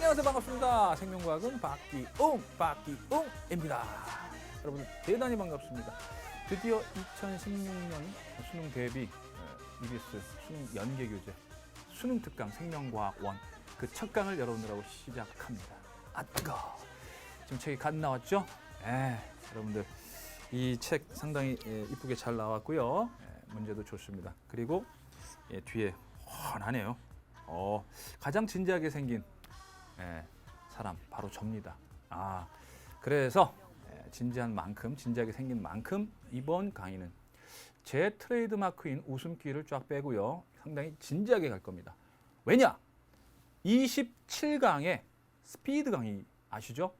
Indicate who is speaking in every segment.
Speaker 1: 안녕하세요. 반갑습니다. 생명과학은 박기웅입니다. 여러분 대단히 반갑습니다. 드디어 2016년 수능 대비 EBS 수능 연계교재 수능 특강 생명과학 1 그 첫 강을 여러분들하고 시작합니다. 아 뜨거. 지금 책이 갓 나왔죠? 여러분들 이 책 상당히 이쁘게 잘 나왔고요. 문제도 좋습니다. 그리고 뒤에 훤하네요. 가장 진지하게 생긴 사람 바로 접니다. 그래서 진지한 만큼 진지하게 생긴 만큼 이번 강의는 제 트레이드 마크인 웃음기를 쫙 빼고요. 상당히 진지하게 갈 겁니다. 왜냐? 27강의 스피드 강의 아시죠?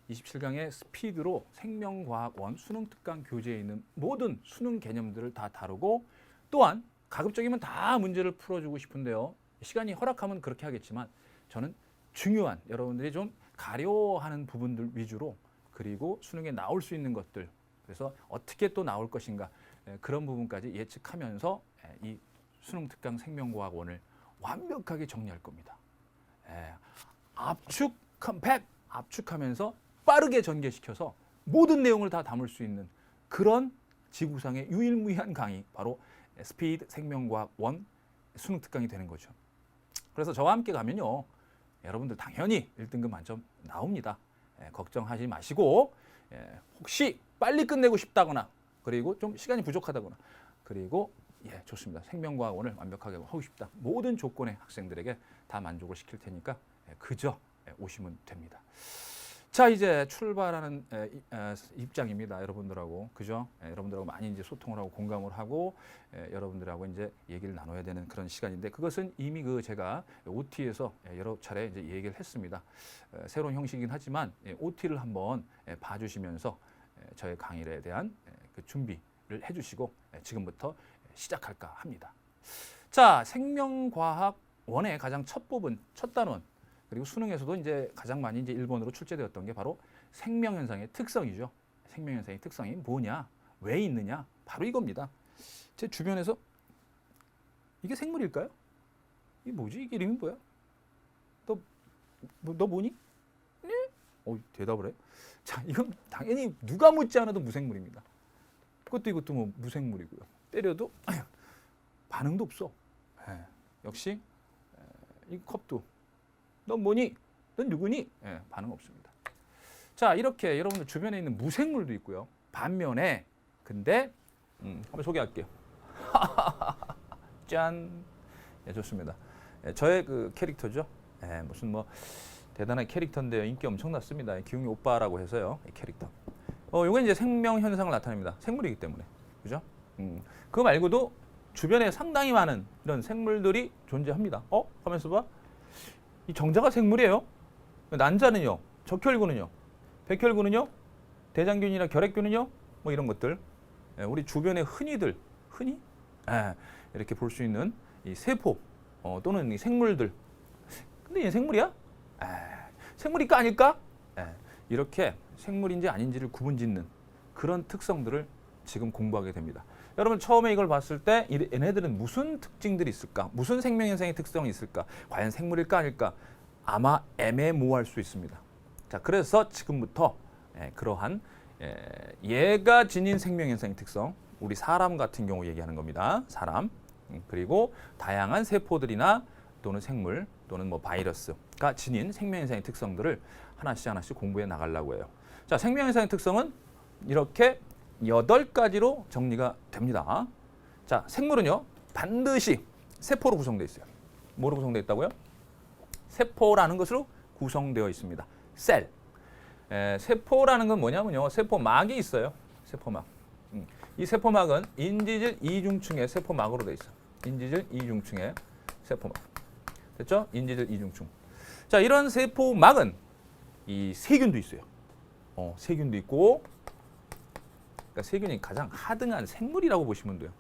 Speaker 1: 27강의 스피드로 생명과학원 수능특강 교재에 있는 모든 수능 개념들을 다 다루고 또한 가급적이면 다 문제를 풀어주고 싶은데요. 시간이 허락하면 그렇게 하겠지만 저는 중요한 여러분들이 좀 가려하는 부분들 위주로 그리고 수능에 나올 수 있는 것들 그래서 어떻게 또 나올 것인가 그런 부분까지 예측하면서 이 수능특강 생명과학원을 완벽하게 정리할 겁니다. 압축 컴팩 압축하면서 빠르게 전개시켜서 모든 내용을 다 담을 수 있는 그런 지구상의 유일무이한 강의 바로 스피드 생명과학 1 수능특강이 되는 거죠. 그래서 저와 함께 가면요. 여러분들 당연히 1등급 만점 나옵니다. 걱정하지 마시고 혹시 빨리 끝내고 싶다거나 그리고 좀 시간이 부족하다거나 그리고 좋습니다. 생명과학원을 완벽하게 하고 싶다. 모든 조건의 학생들에게 다 만족을 시킬 테니까 그저 오시면 됩니다. 자 이제 출발하는 입장입니다. 여러분들하고 그죠? 여러분들하고 많이 이제 소통을 하고 공감을 하고 여러분들하고 이제 얘기를 나눠야 되는 그런 시간인데 그것은 이미 제가 OT에서 여러 차례 이제 얘기를 했습니다. 새로운 형식이긴 하지만 OT를 한번 봐주시면서 저의 강의에 대한 그 준비를 해주시고 지금부터 시작할까 합니다. 자 생명과학 1의 가장 첫 부분, 첫 단원 그리고 수능에서도 이제 가장 많이 이제 1번으로 출제되었던 게 바로 생명현상의 특성이죠. 생명현상의 특성이 뭐냐, 왜 있느냐, 바로 이겁니다. 제 주변에서 이게 생물일까요? 이게 뭐지? 이게 이름이 뭐야? 너 뭐니? 네? 대답을 해. 자, 이건 당연히 누가 묻지 않아도 무생물입니다. 그것도 이것도 뭐 무생물이고요. 때려도 반응도 없어. 역시 이 컵도 넌 뭐니? 넌 누구니? 반응 없습니다. 자, 이렇게 여러분들 주변에 있는 무생물도 있고요. 반면에 근데 한번 소개할게요. 짠. 좋습니다. 저의 그 캐릭터죠. 무슨 뭐 대단한 캐릭터인데요. 인기 엄청났습니다. 기웅이 오빠라고 해서요. 이 캐릭터. 이건 이제 생명 현상을 나타냅니다. 생물이기 때문에. 그죠? 그거 말고도 주변에 상당히 많은 이런 생물들이 존재합니다. 가만있어 봐. 이 정자가 생물이에요. 난자는요. 적혈구는요. 백혈구는요. 대장균이나 결핵균은요. 뭐 이런 것들. 우리 주변의 흔히들 이렇게 볼 수 있는 이 세포 또는 이 생물들. 근데 얘 생물이야? 생물일까 아닐까? 이렇게 생물인지 아닌지를 구분짓는 그런 특성들을 지금 공부하게 됩니다. 여러분 처음에 이걸 봤을 때 얘네들은 무슨 특징들이 있을까? 무슨 생명현상의 특성이 있을까? 과연 생물일까 아닐까? 아마 애매모호할 수 있습니다. 자, 그래서 지금부터 그러한 얘가 지닌 생명현상의 특성, 우리 사람 같은 경우 얘기하는 겁니다. 사람, 그리고 다양한 세포들이나 또는 생물 또는 뭐 바이러스가 지닌 생명현상의 특성들을 하나씩 공부해 나가려고 해요. 자, 생명현상의 특성은 이렇게 8가지로 정리가 됩니다. 자, 생물은요 반드시 세포로 구성되어 있어요. 뭐로 구성되어 있다고요? 세포라는 것으로 구성되어 있습니다. 셀. 세포라는 건 뭐냐면요. 세포막이 있어요. 세포막. 이 세포막은 인지질 이중층의 세포막으로 되어 있어요. 인지질 이중층의 세포막. 됐죠? 인지질 이중층. 자, 이런 세포막은 이 세균도 있어요. 세균도 있고 그러니까 세균이 가장 하등한 생물이라고 보시면 돼요.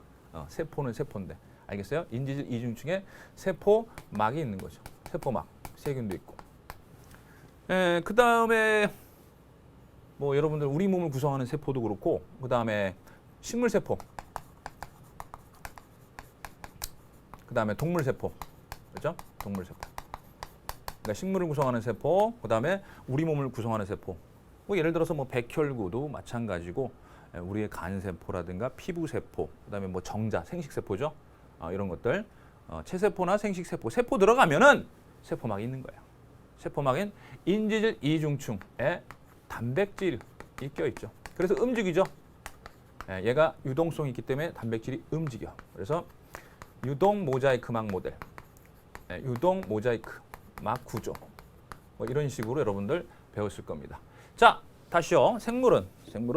Speaker 1: 세포는 세포인데. 알겠어요? 인지질 이중층에 세포막이 있는 거죠. 세포막. 세균도 있고. 그 다음에 뭐 여러분들 우리 몸을 구성하는 세포도 그렇고 그 다음에 식물세포. 그 다음에 동물세포. 그렇죠? 동물세포. 그러니까 식물을 구성하는 세포, 그다음에 우리 몸을 구성하는 세포. 뭐 예를 들어서 뭐 백혈구도 마찬가지고 우리의 간 세포라든가 피부 세포, 그다음에 뭐 정자, 생식 세포죠. 이런 것들. 체세포나 생식 세포, 세포 들어가면은 세포막이 있는 거예요. 세포막엔 인지질 이중충에 단백질이 껴 있죠. 그래서 움직이죠. 얘가 유동성이 있기 때문에 단백질이 움직여. 그래서 유동 모자이크막 모델, 유동 모자이크 막 구조, 뭐 이런 식으로 여러분들 배웠을 겁니다. 자, 다시요. 생물은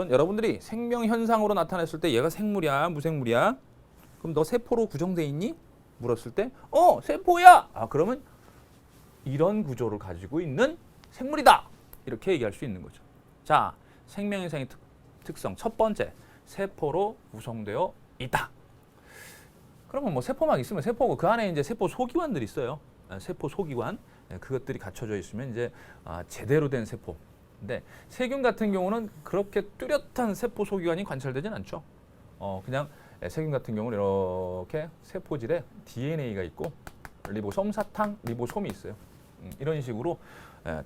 Speaker 1: 여러분들이 생명 현상으로 나타냈을 때 얘가 생물이야, 무생물이야? 그럼 너 세포로 구성돼 있니? 물었을 때, 세포야. 그러면 이런 구조를 가지고 있는 생물이다. 이렇게 얘기할 수 있는 거죠. 자, 생명 현상의 특성 첫 번째, 세포로 구성되어 있다. 그러면 뭐 세포막 있으면 세포고 그 안에 이제 세포 소기관들이 있어요. 세포 소기관, 그것들이 갖춰져 있으면 이제 제대로 된 세포. 근데 세균 같은 경우는 그렇게 뚜렷한 세포 소기관이 관찰되진 않죠. 그냥 세균 같은 경우는 이렇게 세포질에 DNA가 있고 리보솜 사탕, 리보솜이 있어요. 이런 식으로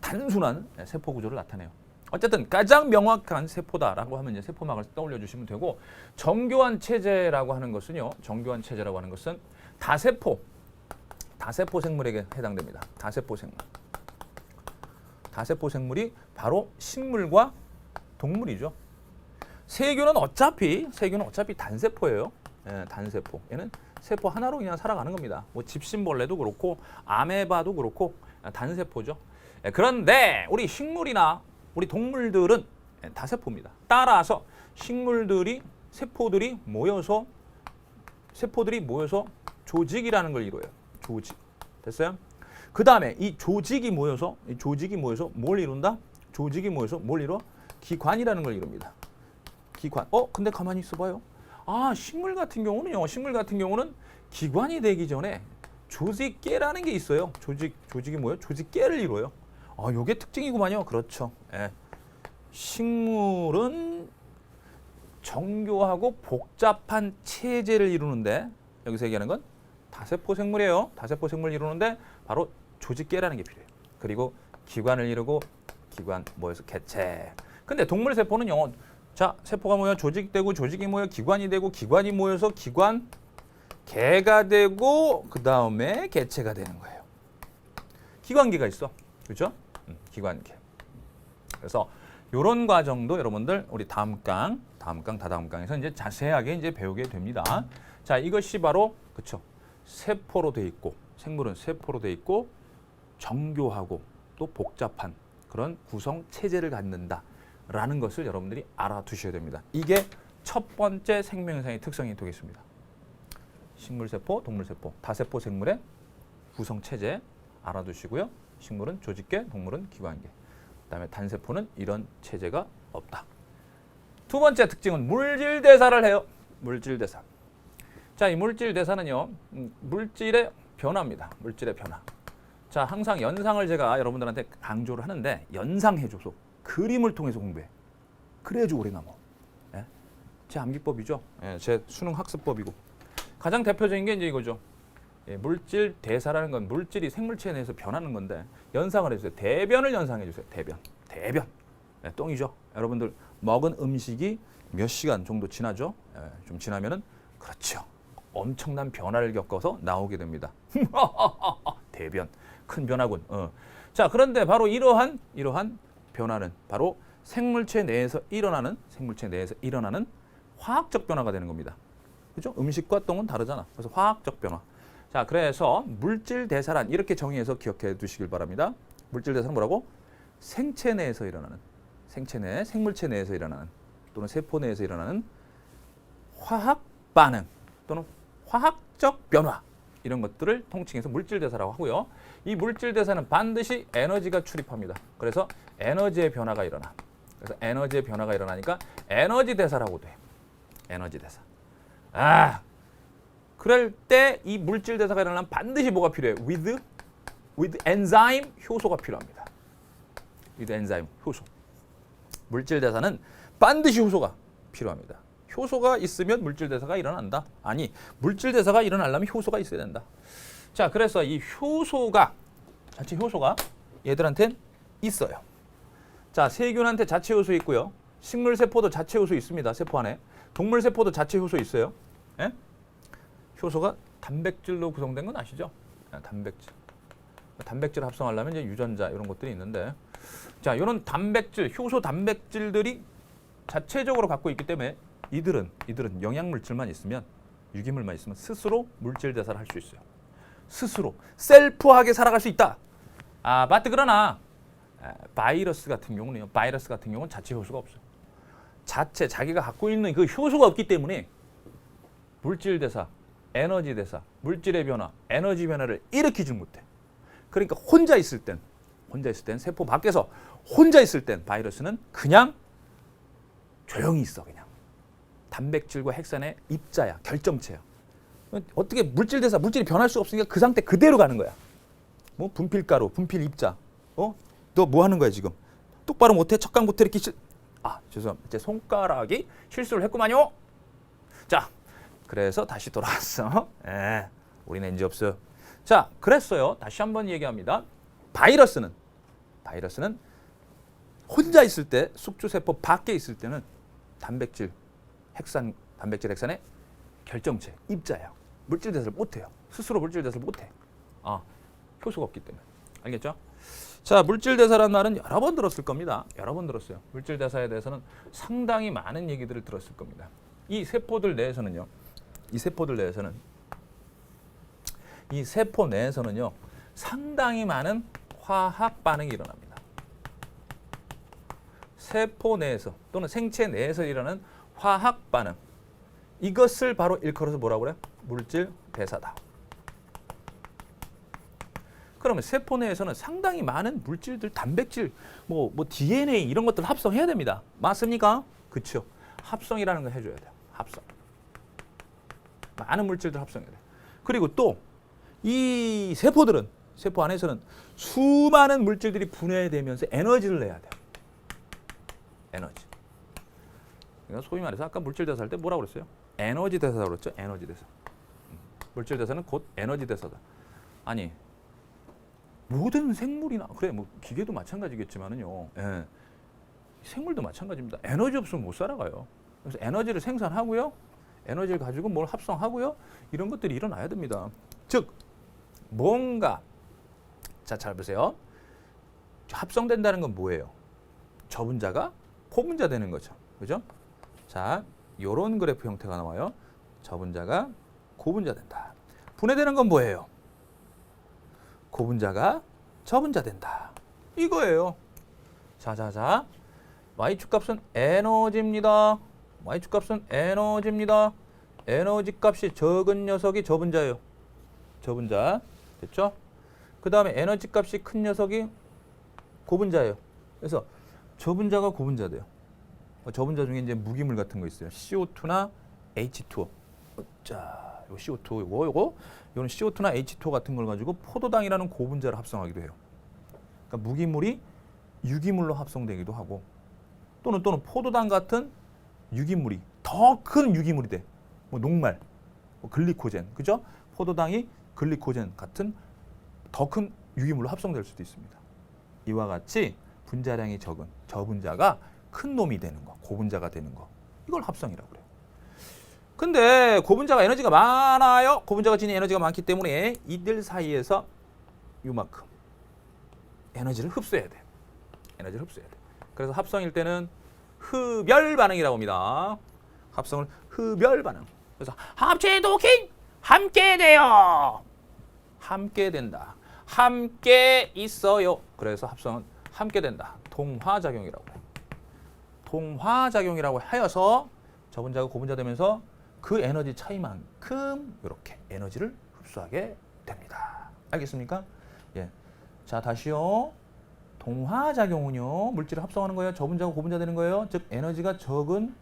Speaker 1: 단순한 세포 구조를 나타내요. 어쨌든 가장 명확한 세포다라고 하면 이제 세포막을 떠올려 주시면 되고, 정교한 체제라고 하는 것은요. 정교한 체제라고 하는 것은 다세포 생물에게 해당됩니다. 다세포 생물. 다세포 생물이 바로 식물과 동물이죠. 세균은 어차피 단세포예요. 단세포. 얘는 세포 하나로 그냥 살아가는 겁니다. 뭐 집신벌레도 그렇고 아메바도 그렇고 단세포죠. 그런데 우리 식물이나 우리 동물들은 다세포입니다. 따라서 세포들이 모여서 조직이라는 걸 이루어요. 조직. 됐어요? 그 다음에 이 조직이 모여서 뭘 이룬다? 조직이 모여서 뭘 이루어? 기관이라는 걸 이룹니다. 기관. 근데 가만히 있어봐요. 식물 같은 경우는 기관이 되기 전에 조직계라는 게 있어요. 조직이 뭐예요? 조직계를 이루어요. 요게 특징이구만요. 그렇죠. 식물은 정교하고 복잡한 체제를 이루는데, 여기서 얘기하는 건 다세포 생물이에요. 다세포 생물을 이루는데 바로 조직계라는 게 필요해요. 그리고 기관을 이루고 기관 모여서 개체. 근데 동물 세포는요. 자, 세포가 모여 조직되고 조직이 모여 기관이 되고 기관이 모여서 개가 되고 그 다음에 개체가 되는 거예요. 기관계가 있어. 그렇죠? 기관계. 그래서 이런 과정도 여러분들 우리 다다음 강에서 이제 자세하게 이제 배우게 됩니다. 자, 이것이 바로 그렇죠. 세포로 돼 있고, 생물은 세포로 돼 있고 정교하고 또 복잡한 그런 구성 체제를 갖는다라는 것을 여러분들이 알아두셔야 됩니다. 이게 첫 번째 생명 현상의 특성이 되겠습니다. 식물세포, 동물세포, 다세포 생물의 구성 체제 알아두시고요. 식물은 조직계, 동물은 기관계. 그다음에 단세포는 이런 체제가 없다. 두 번째 특징은 물질 대사를 해요. 물질 대사. 자, 이 물질 대사는요. 물질의 변화입니다. 물질의 변화. 자, 항상 연상을 제가 여러분들한테 강조를 하는데, 연상해줘서 그림을 통해서 공부해. 그래야지 오래 남아. 제 암기법이죠. 제 수능 학습법이고. 가장 대표적인 게 이제 이거죠. 물질 대사라는 건 물질이 생물체 내에서 변하는 건데, 연상을 해주세요. 대변을 연상해 주세요. 대변. 똥이죠. 여러분들 먹은 음식이 몇 시간 정도 지나죠. 좀 지나면은 그렇죠. 엄청난 변화를 겪어서 나오게 됩니다. 대변. 큰 변화군. 자, 그런데 바로 이러한 변화는 바로 생물체 내에서 일어나는 화학적 변화가 되는 겁니다. 그죠? 음식과 똥은 다르잖아. 그래서 화학적 변화. 자, 그래서 물질 대사란 이렇게 정의해서 기억해 두시길 바랍니다. 물질 대사는 뭐라고? 생물체 내에서 일어나는 또는 세포 내에서 일어나는 화학 반응 또는 화학적 변화, 이런 것들을 통칭해서 물질 대사라고 하고요. 이 물질 대사는 반드시 에너지가 출입합니다. 그래서 에너지의 변화가 일어나. 그래서 에너지의 변화가 일어나니까 에너지 대사라고 돼. 에너지 대사. 그럴 때 이 물질 대사가 일어나면 반드시 뭐가 필요해? with 엔자임 효소가 필요합니다. with 엔자임 효소. 물질 대사는 반드시 효소가 필요합니다. 효소가 있으면 물질 대사가 일어난다? 아니, 물질 대사가 일어나려면 효소가 있어야 된다. 자, 그래서 이 효소가 얘들한텐 있어요. 자, 세균한테 자체 효소 있고요. 식물 세포도 자체 효소 있습니다. 세포 안에. 동물 세포도 자체 효소 있어요. 예? 효소가 단백질로 구성된 건 아시죠? 단백질. 단백질 합성하려면 이제 유전자 이런 것들이 있는데, 자, 이런 단백질, 효소 단백질들이 자체적으로 갖고 있기 때문에 이들은 영양물질만 있으면, 유기물만 있으면 스스로 물질 대사를 할 수 있어요. 스스로 셀프하게 살아갈 수 있다. 맞다. 그러나 바이러스 같은 경우는 자체 효소가 없어요. 자기가 갖고 있는 그 효소가 없기 때문에 물질 대사, 에너지 대사, 물질의 변화, 에너지 변화를 일으키지 못해. 그러니까 혼자 있을 땐 세포 밖에서 혼자 있을 땐 바이러스는 그냥 조용히 있어. 그냥 단백질과 핵산의 입자야, 결정체야. 어떻게 물질 대사, 물질이 변할 수 없으니까 그 상태 그대로 가는 거야. 뭐 분필가루, 분필 입자. 너 뭐 하는 거야 지금? 똑바로 못해? 척강 못해? 이렇게 죄송합니다. 제 손가락이 실수를 했구만요. 자, 그래서 다시 돌아왔어. 우리는 이제 없어. 자, 그랬어요. 다시 한번 얘기합니다. 바이러스는 혼자 있을 때, 숙주세포 밖에 있을 때는 단백질 핵산의 결정체, 입자야. 물질 대사를 못해요. 스스로 물질 대사를 못해. 효소가 없기 때문에. 알겠죠? 자, 물질 대사라는 말은 여러 번 들었을 겁니다. 여러 번 들었어요. 물질 대사에 대해서는 상당히 많은 얘기들을 들었을 겁니다. 이 세포 내에서는요, 상당히 많은 화학 반응이 일어납니다. 세포 내에서 또는 생체 내에서 일어나는 화학 반응. 이것을 바로 일컬어서 뭐라고 그래요? 물질 대사다. 그러면 세포 내에서는 상당히 많은 물질들, 단백질, 뭐 DNA 이런 것들을 합성해야 됩니다. 맞습니까? 그렇죠. 합성이라는 걸 해줘야 돼요. 합성. 많은 물질들 합성해야 돼요. 그리고 또 이 세포 안에서는 수많은 물질들이 분해되면서 에너지를 내야 돼요. 에너지. 그러니까 소위 말해서 아까 물질 대사할 때 뭐라고 그랬어요? 에너지 대사라고 그랬죠? 에너지 대사. 물질 대사는 곧 에너지 대사다. 아니, 모든 생물이나 그래 뭐 기계도 마찬가지겠지만은요. 생물도 마찬가지입니다. 에너지 없으면 못 살아가요. 그래서 에너지를 생산하고요. 에너지를 가지고 뭘 합성하고요. 이런 것들이 일어나야 됩니다. 즉 뭔가 잘 보세요. 합성된다는 건 뭐예요? 저분자가 고분자 되는 거죠. 그죠? 자, 요런 그래프 형태가 나와요. 저분자가 고분자 된다. 분해되는 건 뭐예요? 고분자가 저분자 된다. 이거예요. 자. Y축 값은 에너지입니다. Y축 값은 에너지입니다. 에너지 값이 적은 녀석이 저분자예요. 저분자. 됐죠? 그 다음에 에너지 값이 큰 녀석이 고분자예요. 그래서 저분자가 고분자 돼요. 저분자 중에 이제 무기물 같은 거 있어요. CO2나 H2O. 자, 요 CO2 요거 이거는 CO2나 H2O 같은 걸 가지고 포도당이라는 고분자를 합성하기도 해요. 그러니까 무기물이 유기물로 합성되기도 하고 또는 포도당 같은 유기물이 더 큰 유기물이 돼. 뭐 녹말, 뭐 글리코젠, 그죠? 포도당이 글리코젠 같은 더 큰 유기물로 합성될 수도 있습니다. 이와 같이 분자량이 적은 저분자가 큰 놈이 되는 거, 고분자가 되는 거. 이걸 합성이라고 그래요. 근데 고분자가 에너지가 많아요. 고분자가 지닌 에너지가 많기 때문에 이들 사이에서 요만큼 에너지를 흡수해야 돼. 에너지를 흡수해야 돼. 그래서 합성일 때는 흡열 반응이라고 합니다. 합성을 흡열 반응. 그래서 합체도킹 함께 돼요. 함께 된다. 함께 있어요. 그래서 합성은 함께 된다. 동화작용이라고 해요. 동화작용이라고 하여서 저분자가 고분자 되면서 그 에너지 차이만큼 이렇게 에너지를 흡수하게 됩니다. 알겠습니까? 예. 자, 다시요. 동화작용은요. 물질을 합성하는 거예요. 저분자가 고분자 되는 거예요. 즉 에너지가 적은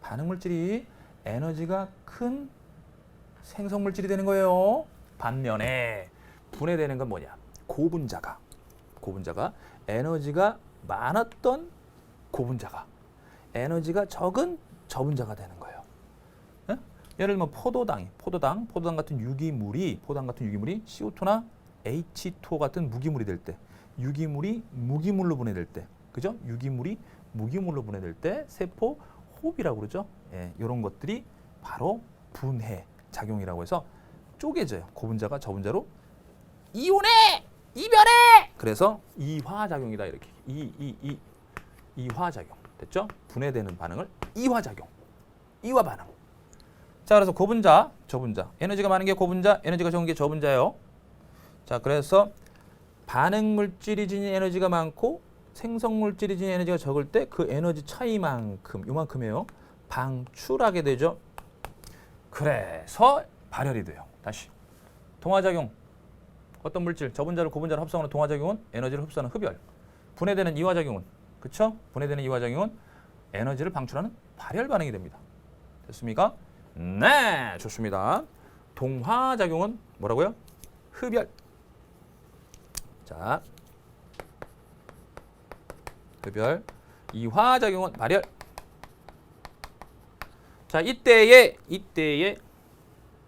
Speaker 1: 반응물질이 에너지가 큰 생성물질이 되는 거예요. 반면에 분해되는 건 뭐냐? 고분자가 에너지가 많았던 고분자가 에너지가 적은 저분자가 되는 거예요. 예? 예를 들면 포도당 같은 유기물이 CO2나 H2O 같은 무기물이 될 때 유기물이 무기물로 분해될 때, 그죠? 유기물이 무기물로 분해될 때 세포 호흡이라고 그러죠. 예, 이런 것들이 바로 분해 작용이라고 해서 쪼개져요. 고분자가 저분자로 이혼해, 이별해. 그래서 이화작용이다 이렇게. 이화작용 됐죠? 분해되는 반응을 이화작용, 이화 반응. 자, 그래서 고분자, 저분자. 에너지가 많은 게 고분자, 에너지가 적은 게 저분자예요. 자, 그래서 반응 물질이 지닌 에너지가 많고 생성 물질이 지닌 에너지가 적을 때 그 에너지 차이만큼, 요만큼이에요. 방출하게 되죠. 그래서 발열이 돼요. 다시. 동화작용. 어떤 물질, 저분자를 고분자로 합성하는 동화작용은 에너지를 흡수하는 흡열. 분해되는 이화작용은, 그쵸? 분해되는 이화작용은 에너지를 방출하는 발열 반응이 됩니다. 됐습니까? 네, 좋습니다. 동화작용은 뭐라고요? 흡열. 자, 흡열. 이화작용은 발열. 자, 이때에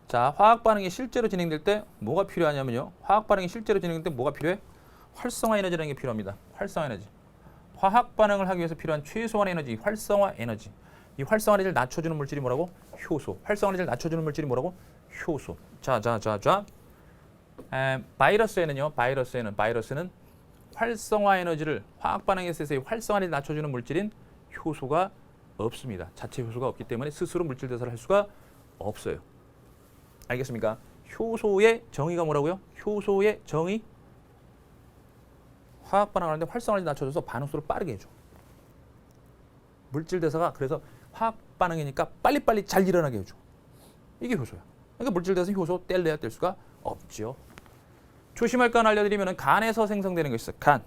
Speaker 1: 자, 화학 반응이 실제로 진행될 때 뭐가 필요하냐면요. 화학 반응이 실제로 진행될 때 뭐가 필요해? 활성화 에너지라는 게 필요합니다. 활성화 에너지. 화학 반응을 하기 위해서 필요한 최소한의 에너지, 활성화 에너지. 이 활성화 에너지를 낮춰주는 물질이 뭐라고? 효소. 활성화 에너지를 낮춰주는 물질이 뭐라고? 효소. 자. 바이러스에는 활성화 에너지를 화학 반응에 있어서 활성화를 낮춰주는 물질인 효소가 없습니다. 자체 효소가 없기 때문에 스스로 물질 대사를 할 수가 없어요. 알겠습니까? 효소의 정의가 뭐라고요? 효소의 정의? 화학 반응을 하는데 활성화를 낮춰줘서 반응 속도를 빠르게 해줘. 물질 대사가 그래서 화학 반응이니까 빨리빨리 잘 일어나게 해줘. 이게 효소야. 그러니까 물질 대사 효소 뗄래야 뗄 수가 없죠. 조심할 건 알려드리면 간에서 생성되는 거 있어. 간.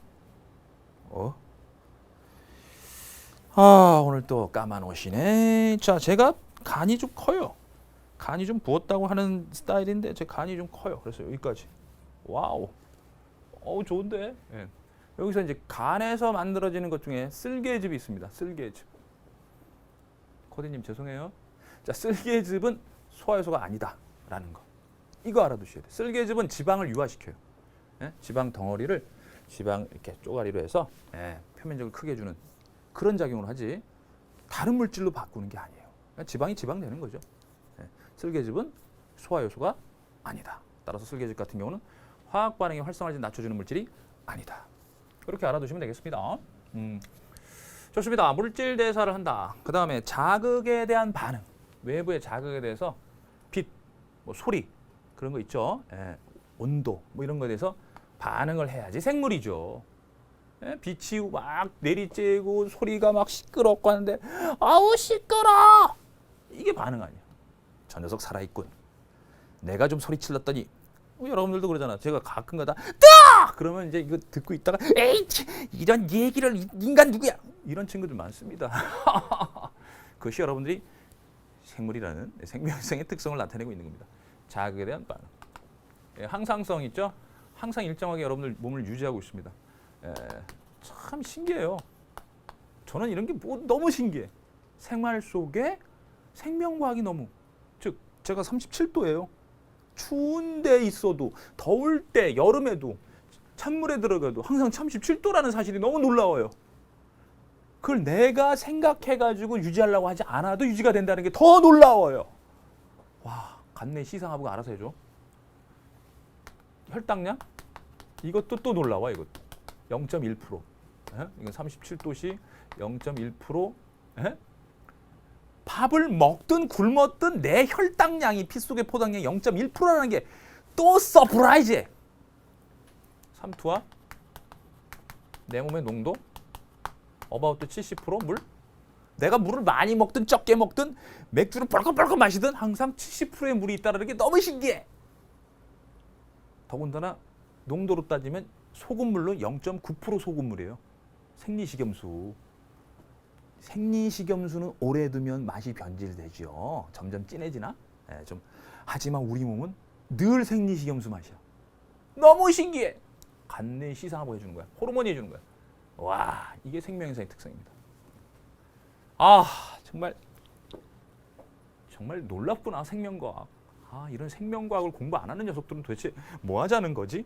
Speaker 1: 오늘 또 까만 옷이네. 자, 제가 간이 좀 커요. 간이 좀 부었다고 하는 스타일인데 제 간이 좀 커요. 그래서 여기까지. 와우. 좋은데. 예. 여기서 이제 간에서 만들어지는 것 중에 쓸개즙이 있습니다. 쓸개즙. 코디님 죄송해요. 자, 쓸개즙은 소화효소가 아니다라는 거. 이거 알아두셔야 돼요. 쓸개즙은 지방을 유화시켜요. 예? 지방 덩어리를 지방 이렇게 쪼가리로 해서 표면적을 크게 해주는 그런 작용을 하지 다른 물질로 바꾸는 게 아니에요. 지방이 지방 되는 거죠. 쓸개즙은 소화효소가 아니다. 따라서 쓸개즙 같은 경우는 화학 반응의 활성화를 낮춰주는 물질이 아니다. 그렇게 알아두시면 되겠습니다. 좋습니다. 물질 대사를 한다. 그 다음에 자극에 대한 반응. 외부의 자극에 대해서 빛, 소리 그런 거 있죠. 온도 이런 거에 대해서 반응을 해야지 생물이죠. 빛이 막 내리쬐고 소리가 막 시끄럽고 하는데 아우 시끄러. 이게 반응 아니야. 저 녀석 살아있군. 내가 좀 소리 질렀더니 여러분들도 그러잖아. 제가 가끔가다 뜨아! 그러면 이제 이거 듣고 있다가 에이 이런 얘기를 인간 누구야? 이런 친구들 많습니다. 그것이 여러분들이 생물이라는 생명성의 특성을 나타내고 있는 겁니다. 자극에 대한 반응. 항상성 있죠? 항상 일정하게 여러분들 몸을 유지하고 있습니다. 참 신기해요. 저는 이런 게 너무 신기해. 생활 속에 생명과학이 너무 즉 제가 37도예요. 추운 데 있어도 더울 때 여름에도 찬물에 들어가도 항상 37도라는 사실이 너무 놀라워요. 그걸 내가 생각해가지고 유지하려고 하지 않아도 유지가 된다는 게 더 놀라워요. 와, 간내 시상하고 알아서 해줘. 혈당량? 이것도 또 놀라워. 이것도 0.1%. 이건 37도씨 0.1%. 밥을 먹든 굶었든 내 혈당량이 피 속의 포당량이 0.1%라는 게 또 서프라이즈해. 삼투압, 내 몸의 농도, 어바웃 70% 물. 내가 물을 많이 먹든 적게 먹든 맥주를 벌컥벌컥 마시든 항상 70%의 물이 있다는 게 너무 신기해. 더군다나 농도로 따지면 소금물로 0.9% 소금물이에요. 생리식염수. 생리식염수는 오래 두면 맛이 변질되죠. 점점 진해지나? 좀 하지만 우리 몸은 늘 생리식염수 맛이야. 너무 신기해. 간내 시상하고 해주는 거야. 호르몬이 해주는 거야. 와, 이게 생명현상의 특성입니다. 정말 놀랍구나 생명과학. 이런 생명과학을 공부 안 하는 녀석들은 도대체 뭐 하자는 거지?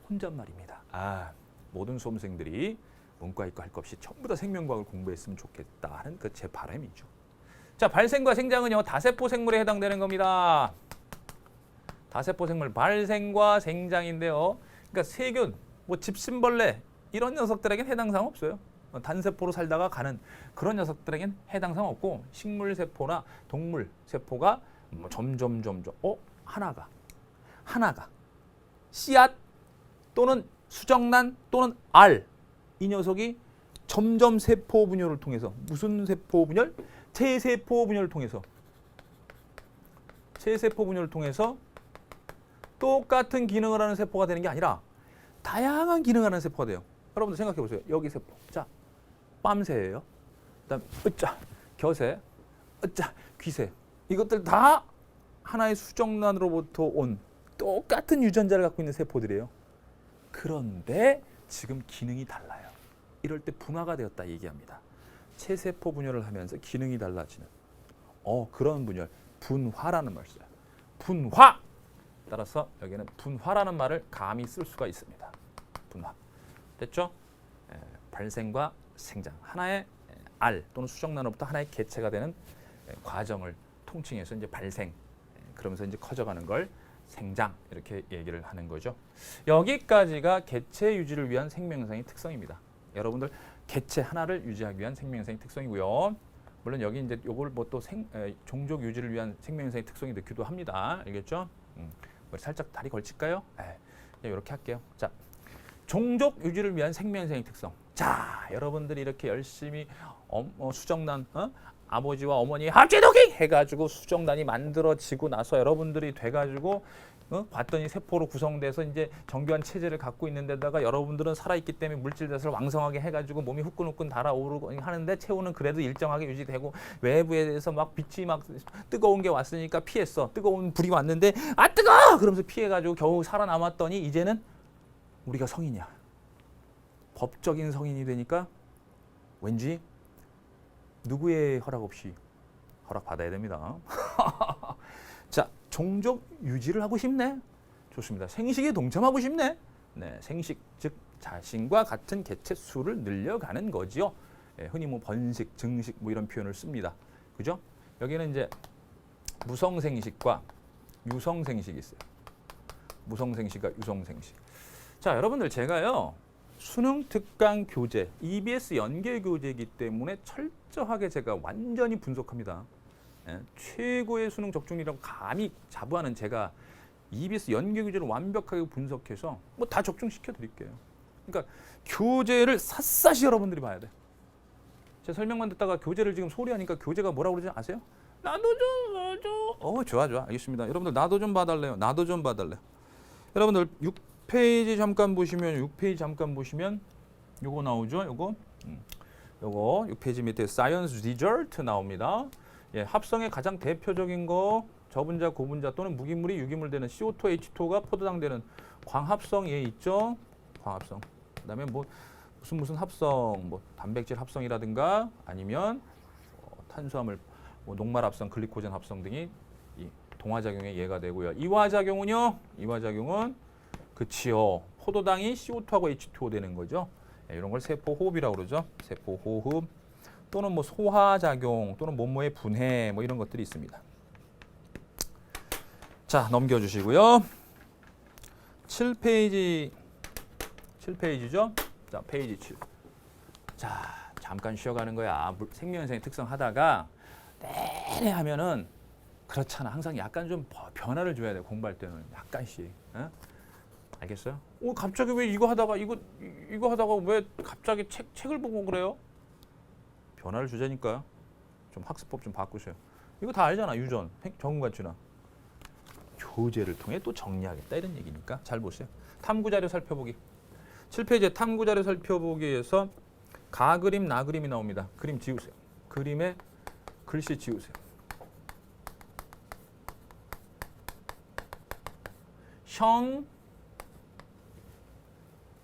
Speaker 1: 혼잣말입니다. 모든 수험생들이 문과 이과 할 것 없이 전부 다 생명과학을 공부했으면 좋겠다는 그 제 바람이죠. 자, 발생과 생장은요 다세포 생물에 해당되는 겁니다. 다세포 생물 발생과 생장인데요. 그러니까 세균, 뭐 집신벌레 이런 녀석들에겐 해당 사항 없어요. 단세포로 살다가 가는 그런 녀석들에겐 해당 사항 없고 식물 세포나 동물 세포가 뭐 점점 하나가 씨앗 또는 수정란 또는 알 이 녀석이 점점 세포 분열을 통해서 무슨 세포 분열? 체세포 분열을 통해서 똑같은 기능을 하는 세포가 되는 게 아니라 다양한 기능을 하는 세포가 돼요. 여러분들 생각해 보세요. 여기 세포. 자, 빰새예요. 그다음 겨새, 귀새. 이것들 다 하나의 수정란으로부터 온 똑같은 유전자를 갖고 있는 세포들이에요. 그런데 지금 기능이 달라요. 이럴 때 분화가 되었다 얘기합니다. 체세포 분열을 하면서 기능이 달라지는 그런 분열, 분화라는 말을 써요. 분화! 따라서 여기는 분화라는 말을 감히 쓸 수가 있습니다. 분화. 됐죠? 발생과 생장. 하나의 알 또는 수정란으로부터 하나의 개체가 되는 과정을 통칭해서 이제 발생. 그러면서 이제 커져가는 걸 생장 이렇게 얘기를 하는 거죠. 여기까지가 개체 유지를 위한 생명상의 특성입니다. 여러분들 개체 하나를 유지하기 위한 생명상의 특성이고요. 물론 여기 이제 요걸 뭐 또 종족 유지를 위한 생명상의 특성이 넣기도 합니다. 알겠죠? 머리 살짝 다리 걸칠까요? 이렇게 할게요. 자, 종족 유지를 위한 생명상의 특성. 자, 여러분들이 이렇게 열심히 수정란 아버지와 어머니 합체독이 해가지고 수정란이 만들어지고 나서 여러분들이 돼가지고 봤더니 세포로 구성돼서 이제 정교한 체제를 갖고 있는 데다가 여러분들은 살아있기 때문에 물질 대사를 왕성하게 해가지고 몸이 후끈후끈 달아오르고 하는데 체온은 그래도 일정하게 유지되고 외부에서 막 빛이 막 뜨거운 게 왔으니까 피했어. 뜨거운 불이 왔는데 뜨거워! 그러면서 피해가지고 겨우 살아남았더니 이제는 우리가 성인이야. 법적인 성인이 되니까 왠지 누구의 허락 없이 허락받아야 됩니다. 자, 종족 유지를 하고 싶네? 좋습니다. 생식에 동참하고 싶네? 네, 생식, 즉 자신과 같은 개체 수를 늘려가는 거지요. 흔히 뭐 번식, 증식 뭐 이런 표현을 씁니다. 그죠? 여기는 이제 무성생식과 유성생식이 있어요. 무성생식과 유성생식. 자, 여러분들 제가요. 수능 특강 교재, EBS 연계 교재이기 때문에 철저하게 제가 완전히 분석합니다. 최고의 수능 적중률이라고 감히 자부하는 제가 EBS 연계 교재를 완벽하게 분석해서 뭐 다 적중시켜 드릴게요. 그러니까 교재를 샅샅이 여러분들이 봐야 돼. 제 설명만 듣다가 교재를 지금 소리하니까 교재가 뭐라고 그러지 아세요? 나도 좀 봐줘. 좋아. 알겠습니다. 여러분들 나도 좀 봐달래요. 나도 좀 봐달래. 여러분들 6페이지 잠깐 보시면 요거 나오죠? 요거 6페이지 밑에 Science Result 나옵니다. 합성의 가장 대표적인 거 저분자, 고분자 또는 무기물이 유기물 되는 CO2, H2가 포도당되는 광합성 얘 있죠? 광합성. 그다음에 뭐 무슨 합성, 뭐 단백질 합성이라든가 아니면 탄수화물, 뭐 녹말 합성, 글리코젠 합성 등이 이 동화작용의 예가 되고요. 이화작용은 그치요. 포도당이 CO2하고 H2O 되는 거죠. 이런 걸 세포호흡이라고 그러죠. 세포호흡 또는 뭐 소화작용 또는 뭐뭐의 분해 뭐 이런 것들이 있습니다. 자, 넘겨주시고요. 7페이지죠. 자, 페이지 7. 자, 잠깐 쉬어가는 거야. 생명현상의 특성 하다가 내내 하면은 그렇잖아. 항상 약간 좀 변화를 줘야 돼. 공부할 때는 약간씩. 알겠어요? 갑자기 왜 이거 하다가 왜 갑자기 책을 보고 그래요? 변화를 주자니까요. 좀 학습법 좀 바꾸세요. 이거 다 알잖아. 유전, 정관춘화. 교재를 통해 또 정리하겠다 이런 얘기니까 잘 보세요. 탐구자료 살펴보기. 7페이지에 탐구자료 살펴보기에서 가그림, 나그림이 나옵니다. 그림 지우세요. 그림에 글씨 지우세요. 형.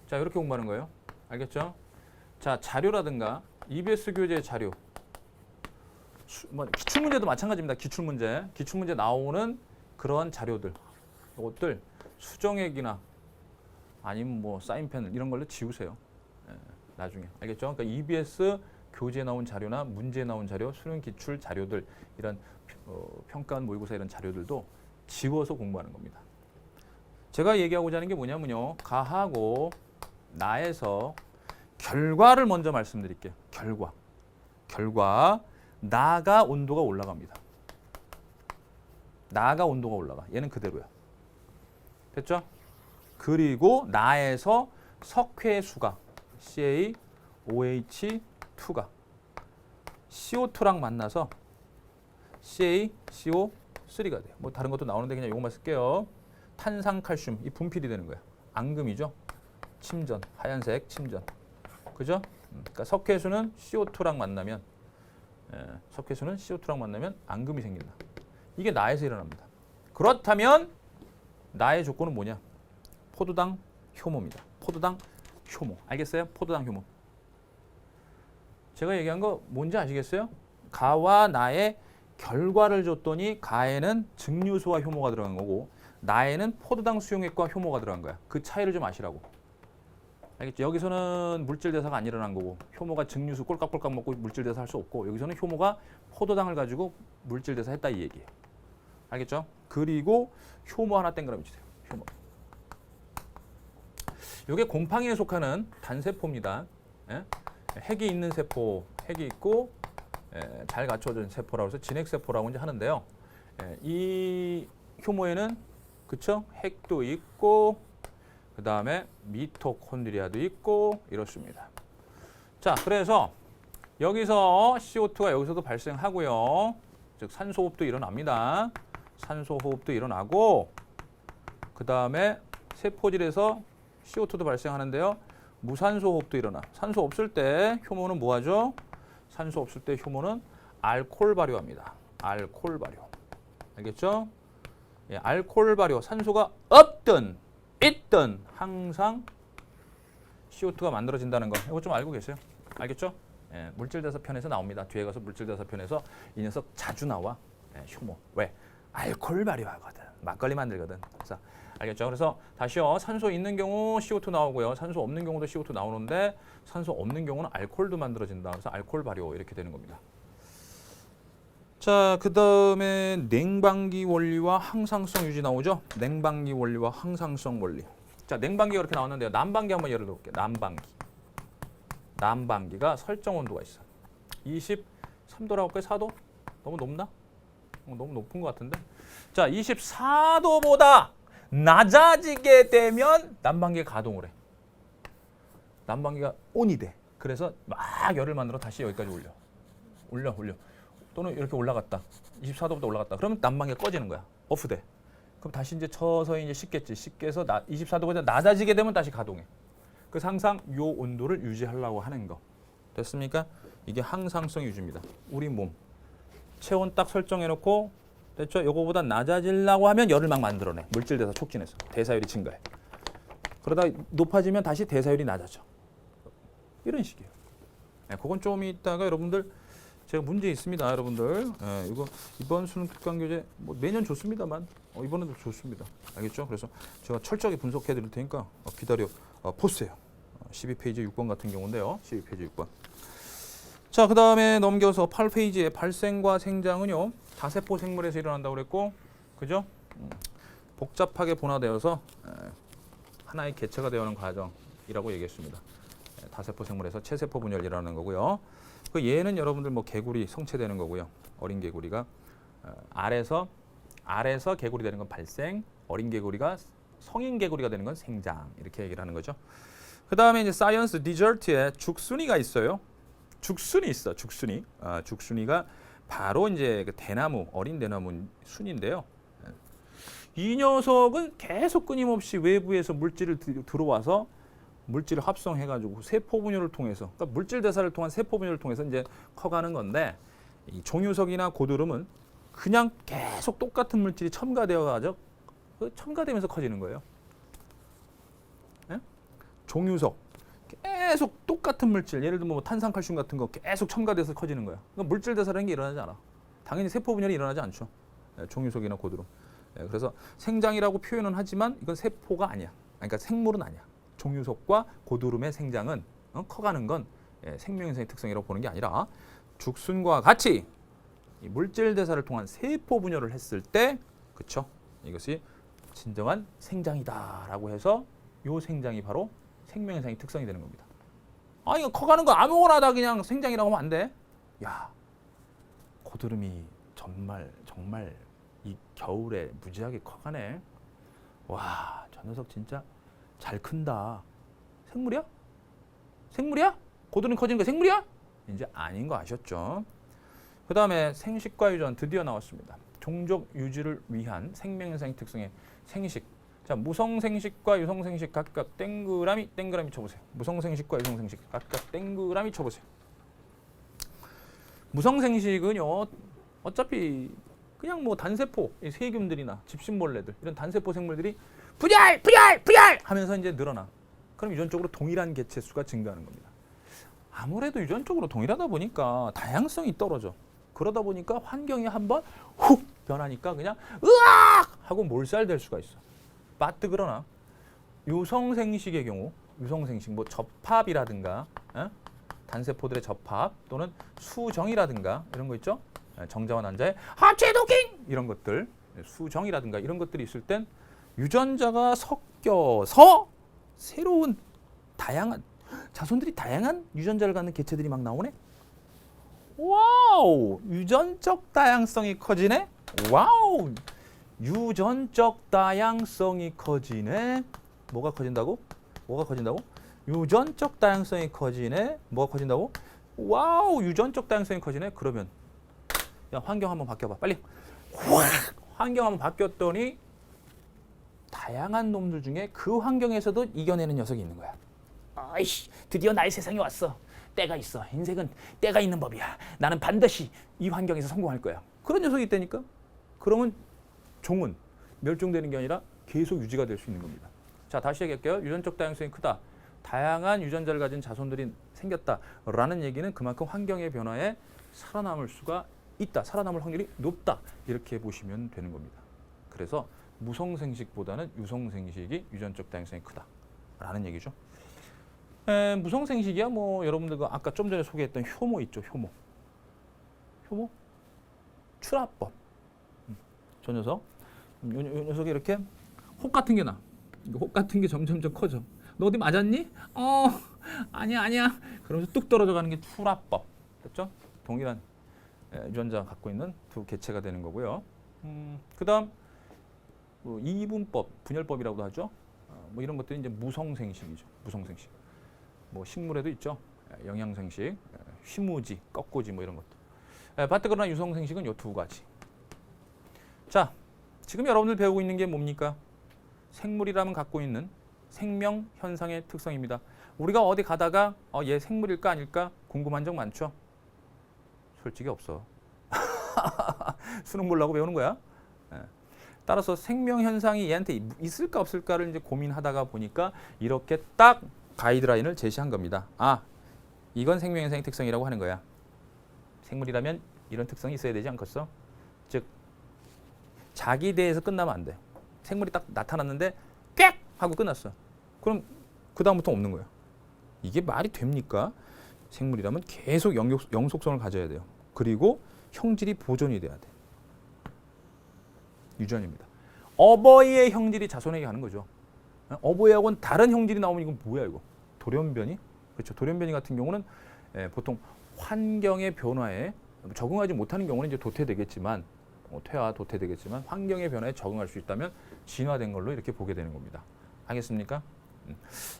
Speaker 1: 자, 이렇게 공부하는 거예요. 알겠죠? 자, 자료라든가 EBS 교재 자료. 기출문제도 마찬가지입니다. 기출문제 나오는 그런 자료들. 이것들 수정액이나 아니면 뭐 사인펜 이런 걸로 지우세요. 나중에 알겠죠? 그러니까 EBS 교재에 나온 자료나 문제에 나온 자료, 수능 기출 자료들 이런 평가원 모의고사 이런 자료들도 지워서 공부하는 겁니다. 제가 얘기하고자 하는 게 뭐냐면요. 가하고 나에서 결과를 먼저 말씀드릴게요. 결과. 나가 온도가 올라갑니다. 나가 온도가 올라가. 얘는 그대로야. 됐죠? 그리고 나에서 석회수가 CaOH2가 CO2랑 만나서 CaCO3가 돼요. 뭐 다른 것도 나오는데 그냥 이것만 쓸게요. 탄산칼슘 이 분필이 되는 거야. 앙금이죠. 침전 하얀색 침전. 그죠? 그러니까 석회수는 CO2랑 만나면 앙금이 생긴다. 이게 나에서 일어납니다. 그렇다면 나의 조건은 뭐냐? 포도당 효모입니다. 포도당 효모. 알겠어요? 포도당 효모. 제가 얘기한 거 뭔지 아시겠어요? 가와 나의 결과를 줬더니 가에는 증류수와 효모가 들어간 거고 나에는 포도당 수용액과 효모가 들어간 거야. 그 차이를 좀 아시라고. 알겠죠? 여기서는 물질 대사가 안 일어난 거고 효모가 증류수 꼴깍꼴깍 먹고 물질 대사 할 수 없고 여기서는 효모가 포도당을 가지고 물질 대사 했다 이 얘기예요. 알겠죠? 그리고 효모 하나 땡그라 주세요. 효모. 이게 곰팡이에 속하는 단세포입니다. 핵이 있는 세포, 핵이 있고 잘 갖춰진 세포라고 해서 진핵세포라고 이제 하는데요. 이 효모에는 그쵸? 핵도 있고 그 다음에 미토콘드리아도 있고 이렇습니다. 자, 그래서 여기서 CO2가 여기서도 발생하고요. 즉 산소호흡도 일어납니다. 산소호흡도 일어나고 그 다음에 세포질에서 CO2도 발생하는데요. 무산소호흡도 일어나. 산소 없을 때 효모는 뭐하죠? 산소 없을 때 효모는 알코올 발효합니다. 알코올 발효. 알겠죠? 예, 알코올 발효. 산소가 없든 있든 항상 CO2가 만들어진다는 거. 이거 좀 알고 계세요? 알겠죠? 예, 물질대사 편에서 나옵니다. 뒤에 가서 물질대사 편에서 이 녀석 자주 나와. 효모. 왜? 알코올 발효하거든. 막걸리 만들거든. 그래서 알겠죠? 그래서 다시요. 산소 있는 경우 CO2 나오고요. 산소 없는 경우도 CO2 나오는데 산소 없는 경우는 알코올도 만들어진다. 그래서 알코올 발효 이렇게 되는 겁니다. 자, 그 다음에 냉방기 원리와 항상성 유지 나오죠? 냉방기 원리와 항상성 원리. 자, 냉방기가 이렇게 나왔는데요. 난방기 한번 예를 들어볼게요. 난방기가 설정 온도가 있어. 23도라고 할까요? 4도? 너무 높나? 너무 높은 것 같은데. 자, 24도보다 낮아지게 되면 난방기가 가동을 해. 난방기가 온이 돼. 그래서 막 열을 만들어 다시 여기까지 올려. 또는 이렇게 올라갔다. 24도부터 올라갔다. 그러면 난방기가 꺼지는 거야. 오프돼. 그럼 다시 이제 서서히 이제 식겠지. 식게서 24도보다 낮아지게 되면 다시 가동해. 그래서 항상 이 온도를 유지하려고 하는 거. 됐습니까? 이게 항상성 유지입니다. 우리 몸. 체온 딱 설정해놓고 됐죠? 이거보다 낮아지려고 하면 열을 막 만들어내. 물질대사 촉진해서. 대사율이 증가해. 그러다 높아지면 다시 대사율이 낮아져. 이런 식이에요. 네, 그건 좀 이따가 여러분들 제가 문제 있습니다, 여러분들. 이거 이번 수능 특강교재 뭐 매년 좋습니다만 이번에도 좋습니다. 알겠죠? 그래서 제가 철저하게 분석해 드릴 테니까 기다려 보세요. 12페이지 6번 같은 경우인데요. 12페이지 6번. 자, 그 다음에 넘겨서 8페이지에 발생과 생장은요. 다세포 생물에서 일어난다고 그랬고, 그죠? 복잡하게 분화되어서 하나의 개체가 되어가는 과정이라고 얘기했습니다. 다세포 생물에서 체세포 분열이 일어나는 거고요. 그 얘는 여러분들 뭐 개구리 성체되는 거고요. 어린 개구리가 알에서 개구리 되는 건 발생, 어린 개구리가 성인 개구리가 되는 건 생장 이렇게 얘기를 하는 거죠. 그 다음에 이제 사이언스 디저트에 죽순이가 있어요. 죽순이 있어. 죽순이가 바로 이제 그 대나무, 어린 대나무 순인데요. 이 녀석은 계속 끊임없이 외부에서 물질을 들어와서 물질을 합성해가지고 세포 분열을 통해서, 그러니까 물질 대사를 통한 세포 분열을 통해서 이제 커가는 건데, 이 종유석이나 고드름은 그냥 계속 똑같은 물질이 첨가되어가지고 첨가되면서 커지는 거예요. 예? 종유석 계속 똑같은 물질, 예를 들면 뭐 탄산칼슘 같은 거 계속 첨가돼서 커지는 거야. 그러니까 물질 대사라는 게 일어나지 않아. 당연히 세포 분열이 일어나지 않죠. 종유석이나 고드름. 그래서 생장이라고 표현은 하지만 이건 세포가 아니야. 그러니까 생물은 아니야. 종유속과 고두름의 생장은 커가는 건 생명현상의 특성이라고 보는 게 아니라 죽순과 같이 이 물질 대사를 통한 세포 분열을 했을 때, 그렇죠? 이것이 진정한 생장이다라고 해서 요 생장이 바로 생명현상의 특성이 되는 겁니다. 아, 이거 커가는 거 아무거나 다 그냥 생장이라고 하면 안 돼. 야, 고드름이 정말 이 겨울에 무지하게 커가네. 와, 저 녀석 진짜 잘 큰다. 생물이야? 생물이야? 고드름 커지는 거 생물이야? 이제 아닌 거 아셨죠? 그 다음에 생식과 유전 드디어 나왔습니다. 종족 유지를 위한 생명현상의 특성의 생식. 자, 무성생식과 유성생식 각각 땡그라미 쳐보세요. 무성생식과 유성생식 각각 땡그라미 쳐보세요. 무성생식은요, 어차피 그냥 뭐 단세포, 세균들이나 집신벌레들 이런 단세포 생물들이 분열 하면서 이제 늘어나. 그럼 유전적으로 동일한 개체 수가 증가하는 겁니다. 아무래도 유전적으로 동일하다 보니까 다양성이 떨어져. 그러다 보니까 환경이 한번 훅 변하니까 그냥 으악 하고 몰살될 수가 있어. 빠뜨그러나 유성생식의 경우, 유성생식 뭐 접합이라든가 단세포들의 접합 또는 수정이라든가 이런 거 있죠. 정자와 난자의 합체 도킹 이런 것들, 수정이라든가 이런 것들이 있을 땐 유전자가 섞여서 새로운 다양한 자손들이 다양한 유전자를 갖는 개체들이 막 나오네. 와우, 유전적 다양성이 커지네. 와우, 유전적 다양성이 커지네. 뭐가 커진다고? 뭐가 커진다고? 유전적 다양성이 커지네. 뭐가 커진다고? 와우, 유전적 다양성이 커지네. 그러면 야, 환경 한번 바뀌어봐. 빨리. 환경 한번 바뀌었더니 다양한 놈들 중에 그 환경에서도 이겨내는 녀석이 있는 거야. 아이씨, 드디어 나의 세상이 왔어. 때가 있어. 인생은 때가 있는 법이야. 나는 반드시 이 환경에서 성공할 거야. 그런 녀석이 있다니까. 그러면 종은 멸종되는 게 아니라 계속 유지가 될 수 있는 겁니다. 자, 다시 얘기할게요. 유전적 다양성이 크다. 다양한 유전자를 가진 자손들이 생겼다라는 얘기는 그만큼 환경의 변화에 살아남을 수가 있다. 살아남을 확률이 높다. 이렇게 보시면 되는 겁니다. 그래서 무성생식보다는 유성생식이 유전적 다양성이 크다라는 얘기죠. 무성생식이야 뭐 여러분들 아까 좀 전에 소개했던 효모 있죠. 효모? 출합법. 저 녀석. 요 녀석이 이렇게 혹 같은 게 나. 혹 같은 게 점점점 커져. 너 어디 맞았니? 아니야. 그러면서 뚝 떨어져 가는 게 출합법. 됐죠? 동일한 유전자가 갖고 있는 두 개체가 되는 거고요. 그다음 이분법, 분열법이라고도 하죠. 뭐 이런 것들이 이제 무성생식이죠. 무성생식. 뭐 식물에도 있죠. 영양생식, 휘무지, 꺾고지 뭐 이런 것들. 바뜨거나 유성생식은 요 두 가지. 자, 지금 여러분들 배우고 있는 게 뭡니까? 생물이라면 갖고 있는 생명 현상의 특성입니다. 우리가 어디 가다가 얘 생물일까 아닐까 궁금한 적 많죠? 솔직히 없어. 수능 보려고 배우는 거야. 따라서 생명 현상이 얘한테 있을까 없을까를 이제 고민하다가 보니까 이렇게 딱 가이드라인을 제시한 겁니다. 아, 이건 생명 현상의 특성이라고 하는 거야. 생물이라면 이런 특성이 있어야 되지 않겠어? 즉 자기 대해서 끝나면 안 돼. 생물이 딱 나타났는데 꽥 하고 끝났어. 그럼 그 다음부터 없는 거야. 이게 말이 됩니까? 생물이라면 계속 영속성을 가져야 돼요. 그리고 형질이 보존이 돼야 돼. 유전입니다. 어버이의 형질이 자손에게 가는 거죠. 어버이하고는 다른 형질이 나오면 이건 뭐야 이거? 돌연변이? 그렇죠. 돌연변이 같은 경우는 보통 환경의 변화에 적응하지 못하는 경우는 이제 도태되겠지만 퇴화 도태되겠지만 환경의 변화에 적응할 수 있다면 진화된 걸로 이렇게 보게 되는 겁니다. 알겠습니까?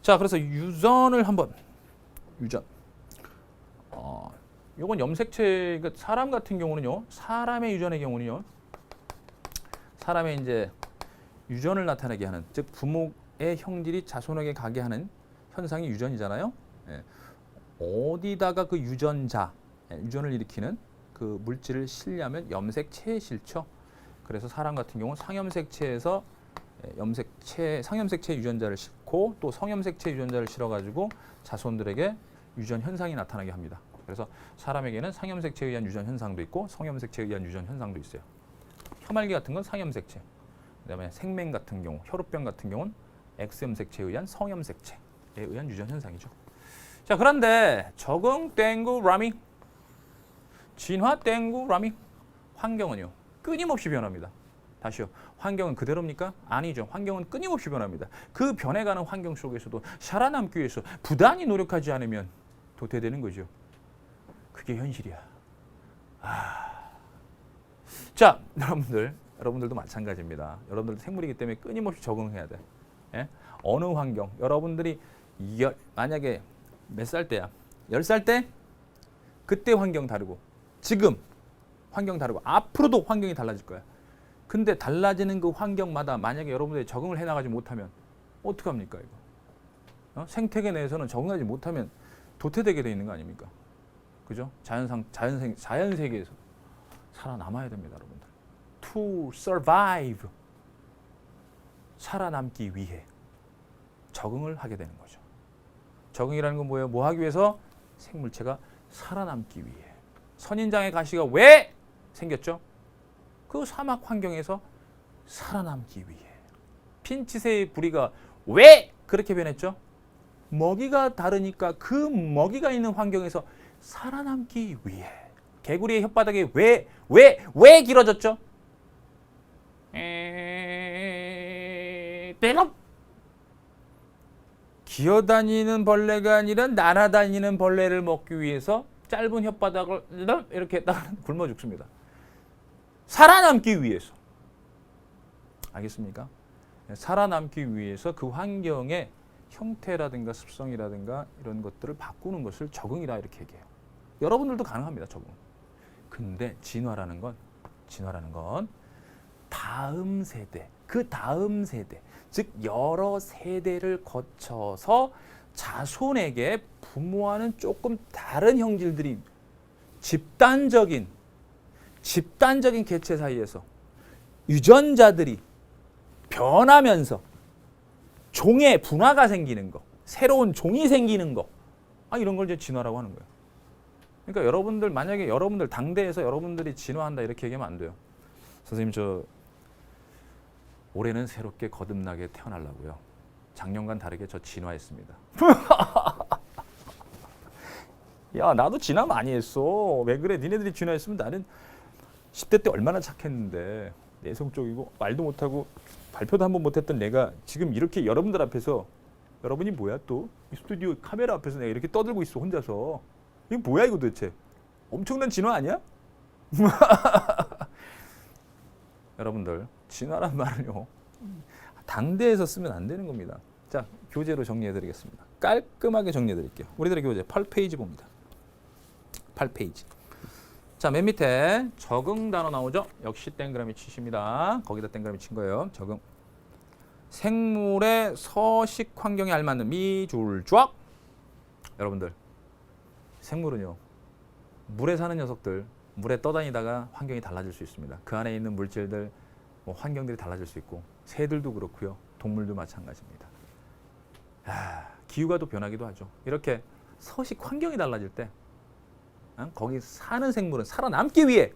Speaker 1: 자, 그래서 유전을 한번 유전. 요건 염색체, 그러니까 사람 같은 경우는요. 사람의 유전의 경우는요. 사람의 이제 유전을 나타내게 하는, 즉 부모의 형질이 자손에게 가게 하는 현상이 유전이잖아요. 어디다가 그 유전자, 유전을 일으키는 그 물질을 실려면 염색체에 실죠. 그래서 사람 같은 경우는 상염색체에서 상염색체 유전자를 싣고 또 성염색체 유전자를 실어가지고 자손들에게 유전 현상이 나타나게 합니다. 그래서 사람에게는 상염색체에 의한 유전 현상도 있고 성염색체에 의한 유전 현상도 있어요. 혐알기 같은 건 상염색체, 그다음에 생맹 같은 경우, 혈우병 같은 경우는 X염색체에 의한 성염색체 의한 유전 현상이죠. 자, 그런데 적응 땡구 라밍, 진화 땡구 라밍, 환경은요 끊임없이 변합니다. 다시요. 환경은 그대로입니까? 아니죠. 환경은 끊임없이 변합니다. 그 변해가는 환경 속에서도 살아남기 위해서 부단히 노력하지 않으면 도태되는 거죠. 그게 현실이야. 자, 여러분들도 마찬가지입니다. 여러분들도 생물이기 때문에 끊임없이 적응해야 돼. 예? 어느 환경, 여러분들이 만약에 몇 살 때야? 10살 때? 그때 환경 다르고 지금 환경 다르고 앞으로도 환경이 달라질 거야. 근데 달라지는 그 환경마다 만약에 여러분들이 적응을 해나가지 못하면 어떡합니까 이거? 생태계 내에서는 적응하지 못하면 도태되게 돼 있는 거 아닙니까? 그죠? 자연 세계에서 살아남아야 됩니다, 여러분들. To survive. 살아남기 위해 적응을 하게 되는 거죠. 적응이라는 건 뭐예요? 뭐 하기 위해서? 생물체가 살아남기 위해. 선인장의 가시가 왜 생겼죠? 그 사막 환경에서 살아남기 위해. 핀치새의 부리가 왜 그렇게 변했죠? 먹이가 다르니까 그 먹이가 있는 환경에서 살아남기 위해. 개구리의 혓바닥이 왜 길어졌죠? 대답! 기어다니는 벌레가 아니라 날아다니는 벌레를 먹기 위해서 짧은 혓바닥을 이렇게 딱 굶어 죽습니다. 살아남기 위해서. 알겠습니까? 살아남기 위해서 그 환경의 형태라든가 습성이라든가 이런 것들을 바꾸는 것을 적응이라 이렇게 얘기해요. 여러분들도 가능합니다, 적응. 근데 진화라는 건 다음 세대, 그 다음 세대, 즉 여러 세대를 거쳐서 자손에게 부모와는 조금 다른 형질들이 집단적인 개체 사이에서 유전자들이 변하면서 종의 분화가 생기는 거, 새로운 종이 생기는 거, 이런 걸 이제 진화라고 하는 거예요. 그러니까 여러분들 만약에 여러분들 당대에서 여러분들이 진화한다 이렇게 얘기하면 안 돼요. 선생님 저 올해는 새롭게 거듭나게 태어나려고요. 작년과는 다르게 저 진화했습니다. 야 나도 진화 많이 했어. 왜 그래? 니네들이 진화했으면 나는 10대 때 얼마나 착했는데 내성적이고 말도 못하고 발표도 한번 못했던 내가 지금 이렇게 여러분들 앞에서 여러분이 뭐야 또? 이 스튜디오 카메라 앞에서 내가 이렇게 떠들고 있어 혼자서. 이게 뭐야 이거 도대체? 엄청난 진화 아니야? 여러분들 진화란 말을요 당대에서 쓰면 안 되는 겁니다. 자 교재로 정리해 드리겠습니다. 깔끔하게 정리해 드릴게요. 우리들의 교재 8페이지 봅니다. 8페이지. 자, 맨 밑에 적응 단어 나오죠? 역시 땡그라미 치십니다. 거기다 땡그라미 친 거예요. 적응. 생물의 서식 환경에 알맞는 미줄쫙. 여러분들, 생물은요, 물에 사는 녀석들, 물에 떠다니다가 환경이 달라질 수 있습니다. 그 안에 있는 물질들, 환경들이 달라질 수 있고, 새들도 그렇고요, 동물도 마찬가지입니다. 기후가 또 변하기도 하죠. 이렇게 서식 환경이 달라질 때, 거기 사는 생물은 살아남기 위해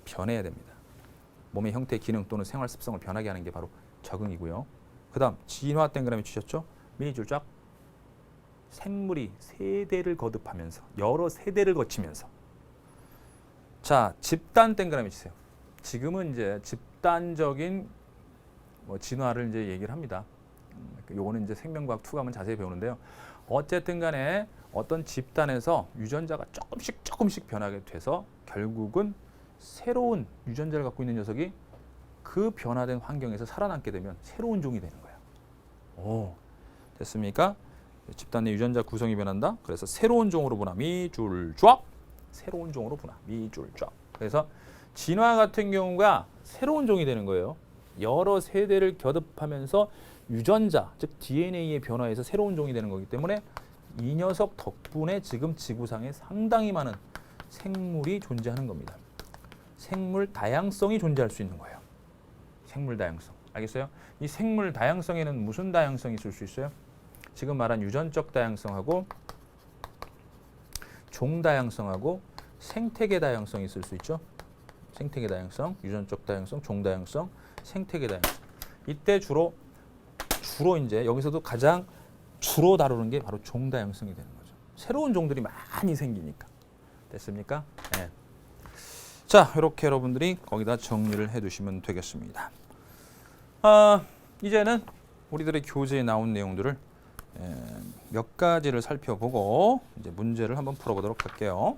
Speaker 1: 변해야 됩니다. 몸의 형태, 기능 또는 생활 습성을 변하게 하는 게 바로 적응이고요. 그 다음 진화 땡그라미 주셨죠? 미니줄 쫙. 생물이 세대를 거듭하면서 여러 세대를 거치면서 자 집단 땡그라미 주세요. 지금은 이제 집단적인 진화를 이제 얘기를 합니다. 요거는 이제 생명과학 2 가면 자세히 배우는데요. 어쨌든 간에 어떤 집단에서 유전자가 조금씩 변하게 돼서 결국은 새로운 유전자를 갖고 있는 녀석이 그 변화된 환경에서 살아남게 되면 새로운 종이 되는 거예요. 오, 됐습니까? 집단 내 유전자 구성이 변한다. 그래서 새로운 종으로 분화, 미줄쫙. 새로운 종으로 분화, 미줄쫙. 그래서 진화 같은 경우가 새로운 종이 되는 거예요. 여러 세대를 겨듭하면서 유전자, 즉 DNA의 변화에서 새로운 종이 되는 거기 때문에 이 녀석 덕분에 지금 지구상에 상당히 많은 생물이 존재하는 겁니다. 생물 다양성이 존재할 수 있는 거예요. 생물 다양성. 알겠어요? 이 생물 다양성에는 무슨 다양성이 있을 수 있어요? 지금 말한 유전적 다양성하고 종 다양성하고 생태계 다양성이 있을 수 있죠. 생태계 다양성, 유전적 다양성, 종 다양성, 생태계 다양성. 이때 주로 이제 여기서도 가장 주로 다루는 게 바로 종다형성이 되는 거죠. 새로운 종들이 많이 생기니까. 됐습니까? 네. 자, 이렇게 여러분들이 거기다 정리를 해두시면 되겠습니다. 이제는 우리들의 교재에 나온 내용들을 몇 가지를 살펴보고 이제 문제를 한번 풀어보도록 할게요.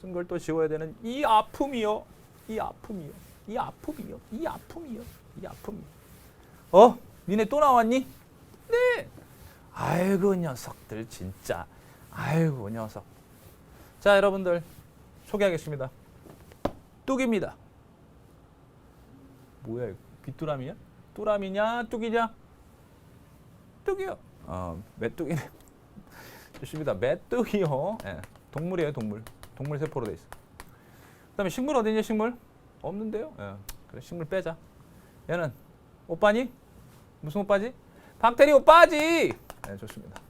Speaker 1: 쓴 걸 또 지워야 되는 이 아픔이요. 이 아픔이요. 이 아픔이요. 이 아픔이요. 이 아픔이요. 니네 또 나왔니? 네. 아이고 녀석들 진짜. 아이고 녀석. 자, 여러분들 소개하겠습니다. 뚝입니다. 뭐야 이거? 귀뚜라미야? 뚜라미냐? 뚝이냐? 뚝이요. 메뚜기네. 좋습니다. 메뚜기요. 네. 동물이에요, 동물. 동물 세포로 돼 있어. 그다음에 식물 어디냐, 식물? 없는데요. 네. 그래, 식물 빼자. 얘는 오빠니? 무슨 오빠지? 박테리 오빠지. 네, 좋습니다.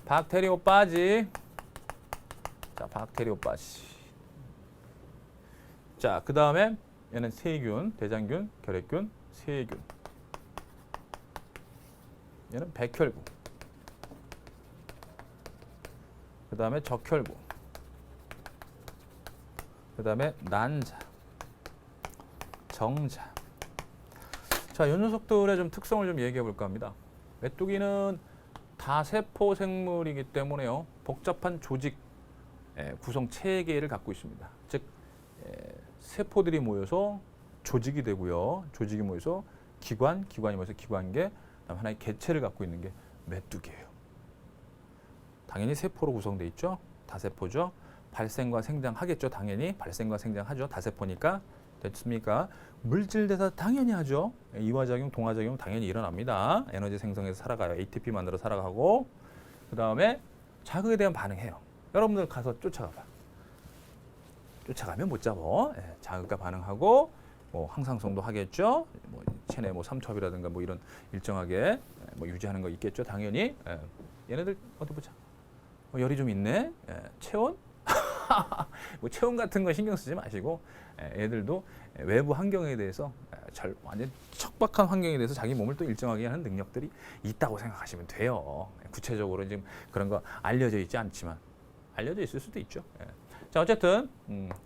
Speaker 1: 박테리 오빠지. 자, 박테리 오빠지. 자, 그 다음에 얘는 세균, 대장균, 결핵균, 세균. 얘는 백혈구. 그 다음에 적혈구. 그 다음에 난자, 정자. 자, 이 녀석들의 좀 특성을 좀 얘기해 볼까 합니다. 메뚜기는 다세포 생물이기 때문에요. 복잡한 조직 구성 체계를 갖고 있습니다. 즉 세포들이 모여서 조직이 되고요. 조직이 모여서 기관이 모여서 기관계, 그다음 하나의 개체를 갖고 있는 게 메뚜기예요. 당연히 세포로 구성되어 있죠. 다세포죠. 발생과 생장하겠죠. 당연히 발생과 생장하죠. 다세포니까. 됐습니까? 물질 대사 당연히 하죠. 이화작용, 동화작용 당연히 일어납니다. 에너지 생성해서 살아가요. ATP 만들어 살아가고, 그 다음에 자극에 대한 반응해요. 여러분들 가서 쫓아가봐. 쫓아가면 못 잡어. 자극과 반응하고, 뭐 항상성도 하겠죠. 뭐 체내 뭐 삼투압이라든가 뭐 이런 일정하게 뭐 유지하는 거 있겠죠. 당연히. 얘네들 어디 보자. 열이 좀 있네. 체온? 뭐 체온 같은 거 신경 쓰지 마시고 애들도 외부 환경에 대해서 완전 척박한 환경에 대해서 자기 몸을 또 일정하게 하는 능력들이 있다고 생각하시면 돼요. 구체적으로 지금 그런 거 알려져 있지 않지만 알려져 있을 수도 있죠. 자, 어쨌든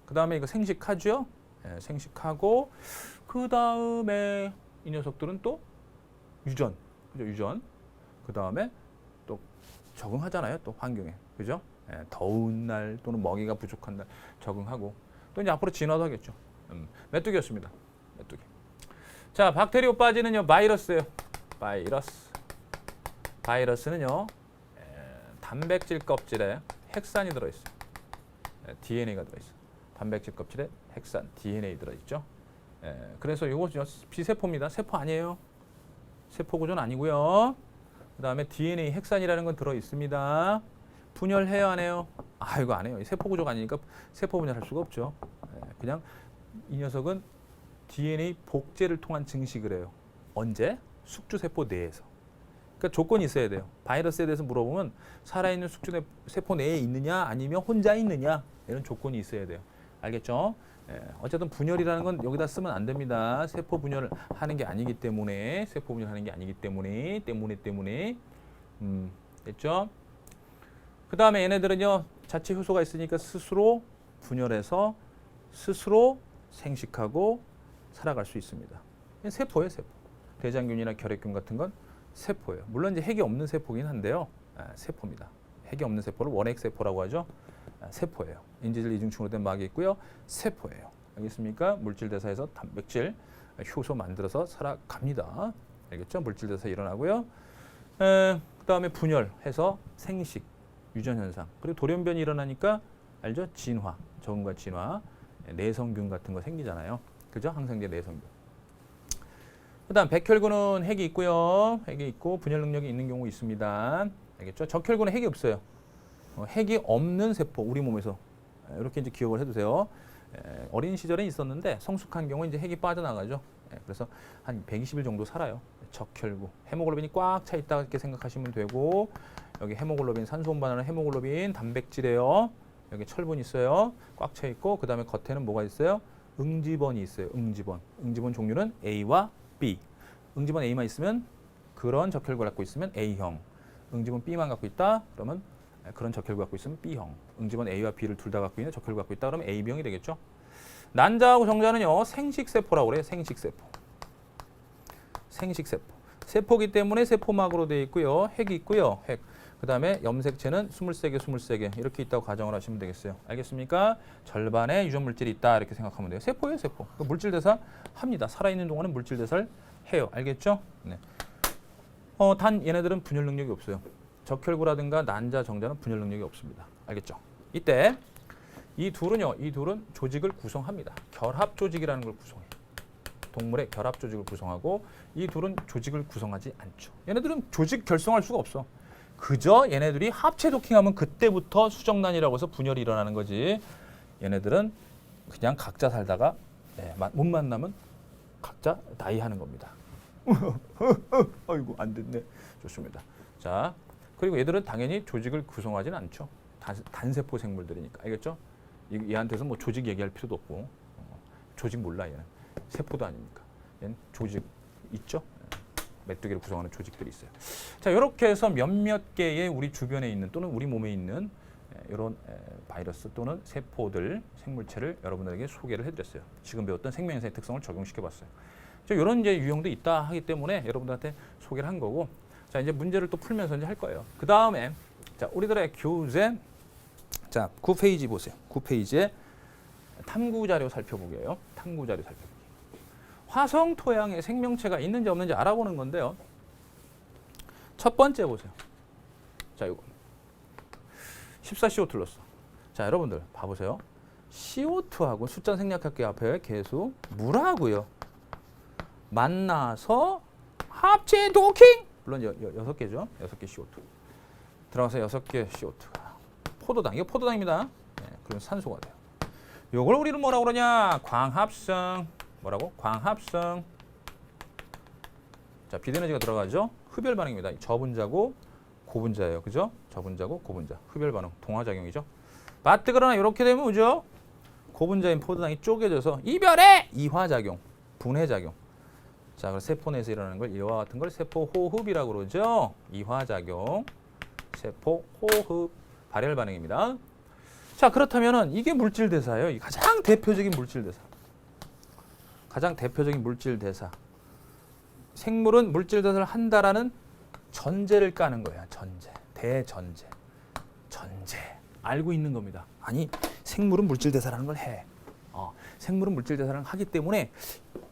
Speaker 1: 그 다음에 이거 생식하죠. 생식하고 그 다음에 이 녀석들은 또 유전, 그죠? 유전. 그 다음에 또 적응하잖아요. 또 환경에, 그죠? 더운 날 또는 먹이가 부족한 날 적응하고 또 이제 앞으로 진화도 하겠죠. 메뚜기였습니다. 메뚜기. 자, 박테리오파지는요 바이러스예요. 바이러스는요 단백질 껍질에 핵산이 들어있어요. DNA가 들어있어요. 단백질 껍질에 핵산, DNA 들어있죠. 그래서 이거 비세포입니다. 세포 아니에요. 세포 구조는 아니고요. 그 다음에 DNA 핵산이라는 건 들어있습니다. 분열해요, 안 해요? 이거 안 해요. 세포 구조가 아니니까 세포 분열할 수가 없죠. 그냥 이 녀석은 DNA 복제를 통한 증식을 해요. 언제? 숙주세포 내에서. 그러니까 조건이 있어야 돼요. 바이러스에 대해서 물어보면 살아있는 숙주세포 내에 있느냐 아니면 혼자 있느냐 이런 조건이 있어야 돼요. 알겠죠? 어쨌든 분열이라는 건 여기다 쓰면 안 됩니다. 세포 분열을 하는 게 아니기 때문에 세포 분열하는 게 아니기 때문에 됐죠? 그 다음에 얘네들은요 자체 효소가 있으니까 스스로 분열해서 스스로 생식하고 살아갈 수 있습니다. 세포예요, 세포. 대장균이나 결핵균 같은 건 세포예요. 물론 이제 핵이 없는 세포긴 한데요, 세포입니다. 핵이 없는 세포를 원핵 세포라고 하죠. 세포예요. 인지질 이중충으로 된 막이 있고요, 세포예요. 알겠습니까? 물질 대사에서 단백질, 효소 만들어서 살아갑니다. 알겠죠? 물질 대사 일어나고요. 그 다음에 분열해서 생식, 유전 현상. 그리고 돌연변이 일어나니까 알죠? 진화, 적응과 진화, 내성균 같은 거 생기잖아요. 그죠? 항생제 내성균. 그다음 백혈구는 핵이 있고요. 핵이 있고 분열 능력이 있는 경우 있습니다. 알겠죠? 적혈구는 핵이 없어요. 핵이 없는 세포, 우리 몸에서 이렇게 이제 기억을 해두세요. 어린 시절에 있었는데 성숙한 경우 이제 핵이 빠져나가죠. 그래서 한 120일 정도 살아요. 적혈구, 헤모글로빈이 꽉 차 있다 이렇게 생각하시면 되고, 여기 헤모글로빈, 산소 운반하는 헤모글로빈, 단백질이에요. 여기 철분이 있어요. 꽉 차 있고, 그 다음에 겉에는 뭐가 있어요? 응지번이 있어요. 응지번. 응지번 종류는 A와 B. 응지번 A만 있으면 그런 적혈구를 갖고 있으면 A형, 응집은 B만 갖고 있다. 그러면 그런 적혈구 갖고 있으면 B형, 응집은 A와 B를 둘 다 갖고 있는 적혈구 갖고 있다. 그러면 AB형이 되겠죠. 난자하고 정자는요 생식세포라고 그래요. 생식세포. 생식세포. 세포기 때문에 세포막으로 되어 있고요. 핵이 있고요. 핵. 그 다음에 염색체는 23개, 23개 이렇게 있다고 가정을 하시면 되겠어요. 알겠습니까? 절반의 유전물질이 있다 이렇게 생각하면 돼요. 세포예요, 세포. 물질 대사 합니다. 살아있는 동안은 물질 대사를 해요. 알겠죠? 네. 단 얘네들은 분열 능력이 없어요. 적혈구라든가 난자, 정자는 분열 능력이 없습니다. 알겠죠? 이때 이 둘은 조직을 구성합니다. 결합 조직이라는 걸 구성해요. 동물의 결합 조직을 구성하고 이 둘은 조직을 구성하지 않죠. 얘네들은 조직 결성할 수가 없어. 그저 얘네들이 합체 도킹하면 그때부터 수정란이라고 해서 분열이 일어나는 거지. 얘네들은 그냥 각자 살다가 못 만나면 각자 나이하는 겁니다. 아이고 안 됐네. 좋습니다. 자, 그리고 얘들은 당연히 조직을 구성하지는 않죠. 단세포 생물들이니까. 알겠죠? 얘한테서 뭐 조직 얘기할 필요도 없고 조직 몰라 얘는. 세포도 아닙니까? 얘는 조직 있죠? 메뚜기를 구성하는 조직들이 있어요. 자, 이렇게 해서 몇몇 개의 우리 주변에 있는 또는 우리 몸에 있는 이런 바이러스 또는 세포들, 생물체를 여러분들에게 소개를 해드렸어요. 지금 배웠던 생명현상의 특성을 적용시켜봤어요. 이런 이제 유형도 있다 하기 때문에 여러분들한테 소개를 한 거고, 자 이제 문제를 또 풀면서 이제 할 거예요. 그 다음에 자 우리들의 교재, 자 9페이지 보세요. 9페이지에 탐구 자료 살펴보게요. 탐구 자료 살펴보기. 화성 토양에 생명체가 있는지 없는지 알아보는 건데요. 첫 번째 보세요. 자, 이거 14CO2 넣었어. 자, 여러분들 봐보세요. CO2하고 숫자 생략할게요. 앞에 개수 물하고요. 만나서 합체 도킹. 물론 6개죠. 6개 CO2. 들어가서 6개 CO2. 포도당. 이거 포도당입니다. 네, 그러면 산소가 돼요. 이걸 우리는 뭐라고 그러냐? 광합성. 뭐라고? 광합성. 자, 비대에너지가 들어가죠. 흡열 반응입니다. 저분자고 고분자예요. 그죠? 저분자고 고분자. 흡열 반응, 동화작용이죠. 맞뜨거나 이렇게 되면 뭐죠? 고분자인 포도당이 쪼개져서 이별해! 이화작용, 분해작용. 자, 그래서 세포 내에서 일어나는 걸 이와 같은 걸 세포 호흡이라고 그러죠. 이화작용, 세포 호흡, 발열 반응입니다. 자, 그렇다면은 이게 물질 대사예요. 이 가장 대표적인 물질 대사. 가장 대표적인 물질 대사. 생물은 물질 대사를 한다라는 전제를 까는 거예요. 전제. 대전제. 전제. 알고 있는 겁니다. 아니, 생물은 물질 대사라는 걸 해. 생물은 물질 대사를 하기 때문에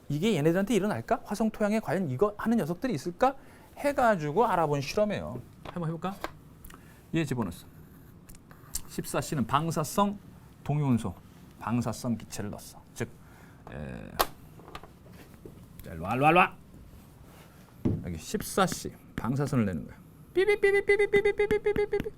Speaker 1: 이게 얘네들한테 일어날까? 화성 토양에 과연 이거 하는 녀석들이 있을까? 해가지고 알아본 실험이에요. 한번 해볼까? 얘 집어넣었어. 14C는 방사성 동위원소, 방사성 기체를 넣었어. 즉, 일로와. 여기 14C 방사선을 내는 거야. 삐삐삐삐삐삐삐삐삐삐삐삐.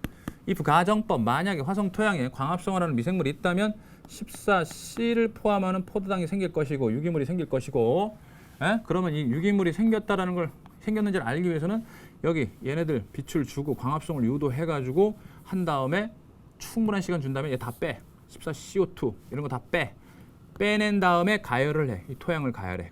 Speaker 1: if 가정법 만약에 화성 토양에 광합성이라는 미생물이 있다면 14C를 포함하는 포도당이 생길 것이고 유기물이 생길 것이고, 그러면 이 유기물이 생겼는지를 알기 위해서는 여기 얘네들 빛을 주고 광합성을 유도해가지고 한 다음에 충분한 시간 준 다음에 얘 다 빼. 14CO2 이런 거 다 빼낸 다음에 가열을 해. 이 토양을 가열해.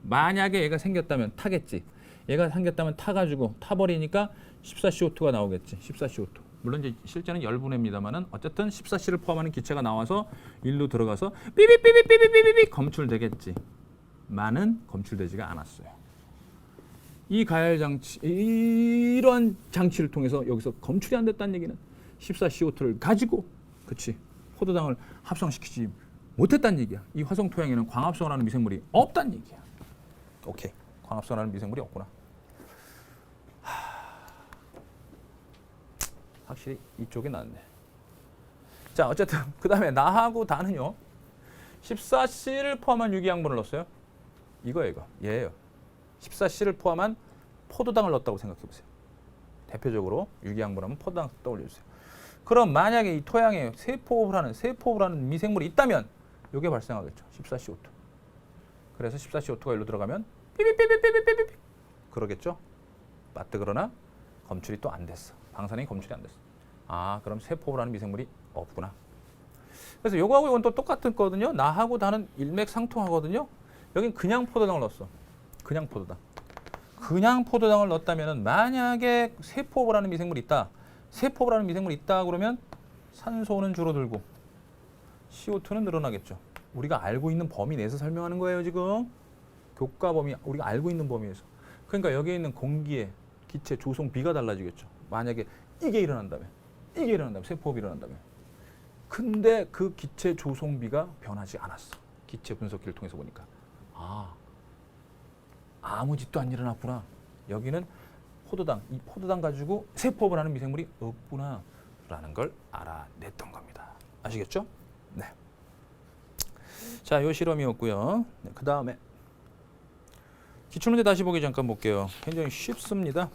Speaker 1: 만약에 얘가 생겼다면 타겠지. 얘가 생겼다면 타가지고 타버리니까 14CO2가 나오겠지. 14CO2. 물론 이제 실제는 열분해입니다만은 어쨌든 14C를 포함하는 기체가 나와서 일로 들어가서 삐삐삐삐삐삐삐삐 검출되겠지. 많은 검출되지가 않았어요. 이 가열 장치, 이런 장치를 통해서 여기서 검출이 안 됐다는 얘기는 14CO2를 가지고, 그치, 포도당을 합성시키지 못했다는 얘기야. 이 화성 토양에는 광합성이라는 미생물이 없다는 얘기야. 오케이, 광합성이라는 미생물이 없구나. 확실히 이쪽이 낫네. 자, 어쨌든 그 다음에 나하고 다는요 14C를 포함한 유기양분을 넣었어요. 이거 얘예요. 14C를 포함한 포도당을 넣었다고 생각해 보세요. 대표적으로 유기양분하면 포도당 떠올려주세요. 그럼 만약에 이 토양에 세포호흡을 미생물이 있다면 이게 발생하겠죠. 14CO2. 그래서 14CO2가 일로 들어가면 삐삐삐삐삐삐삐삐 그러겠죠. 맞뜨거나 검출이 또 안 됐어. 방사능이 검출이 안 됐어. 그럼 세포호흡을 미생물이 없구나. 그래서 요거하고 이건 또 똑같은 거거든요. 나하고 다는 일맥상통하거든요. 여긴 그냥 포도당을 넣었어. 그냥 포도당. 그냥 포도당을 넣었다면 만약에 세포호흡을 미생물이 있다. 세포호흡을 미생물이 있다 그러면 산소는 줄어들고 CO2는 늘어나겠죠. 우리가 알고 있는 범위 내에서 설명하는 거예요, 지금. 교과 범위, 우리가 알고 있는 범위에서. 그러니까 여기에 있는 공기의 기체 조성비가 달라지겠죠. 만약에 이게 일어난다면, 세포호흡이 일어난다면. 근데 그 기체 조성비가 변하지 않았어. 기체 분석기를 통해서 보니까. 아무 짓도 안 일어났구나. 여기는 이 포도당 가지고 세포호흡을 하는 미생물이 없구나. 라는 걸 알아냈던 겁니다. 아시겠죠? 네. 자, 요 실험이었고요. 네, 그 다음에 기출문제 다시 보기 잠깐 볼게요. 굉장히 쉽습니다.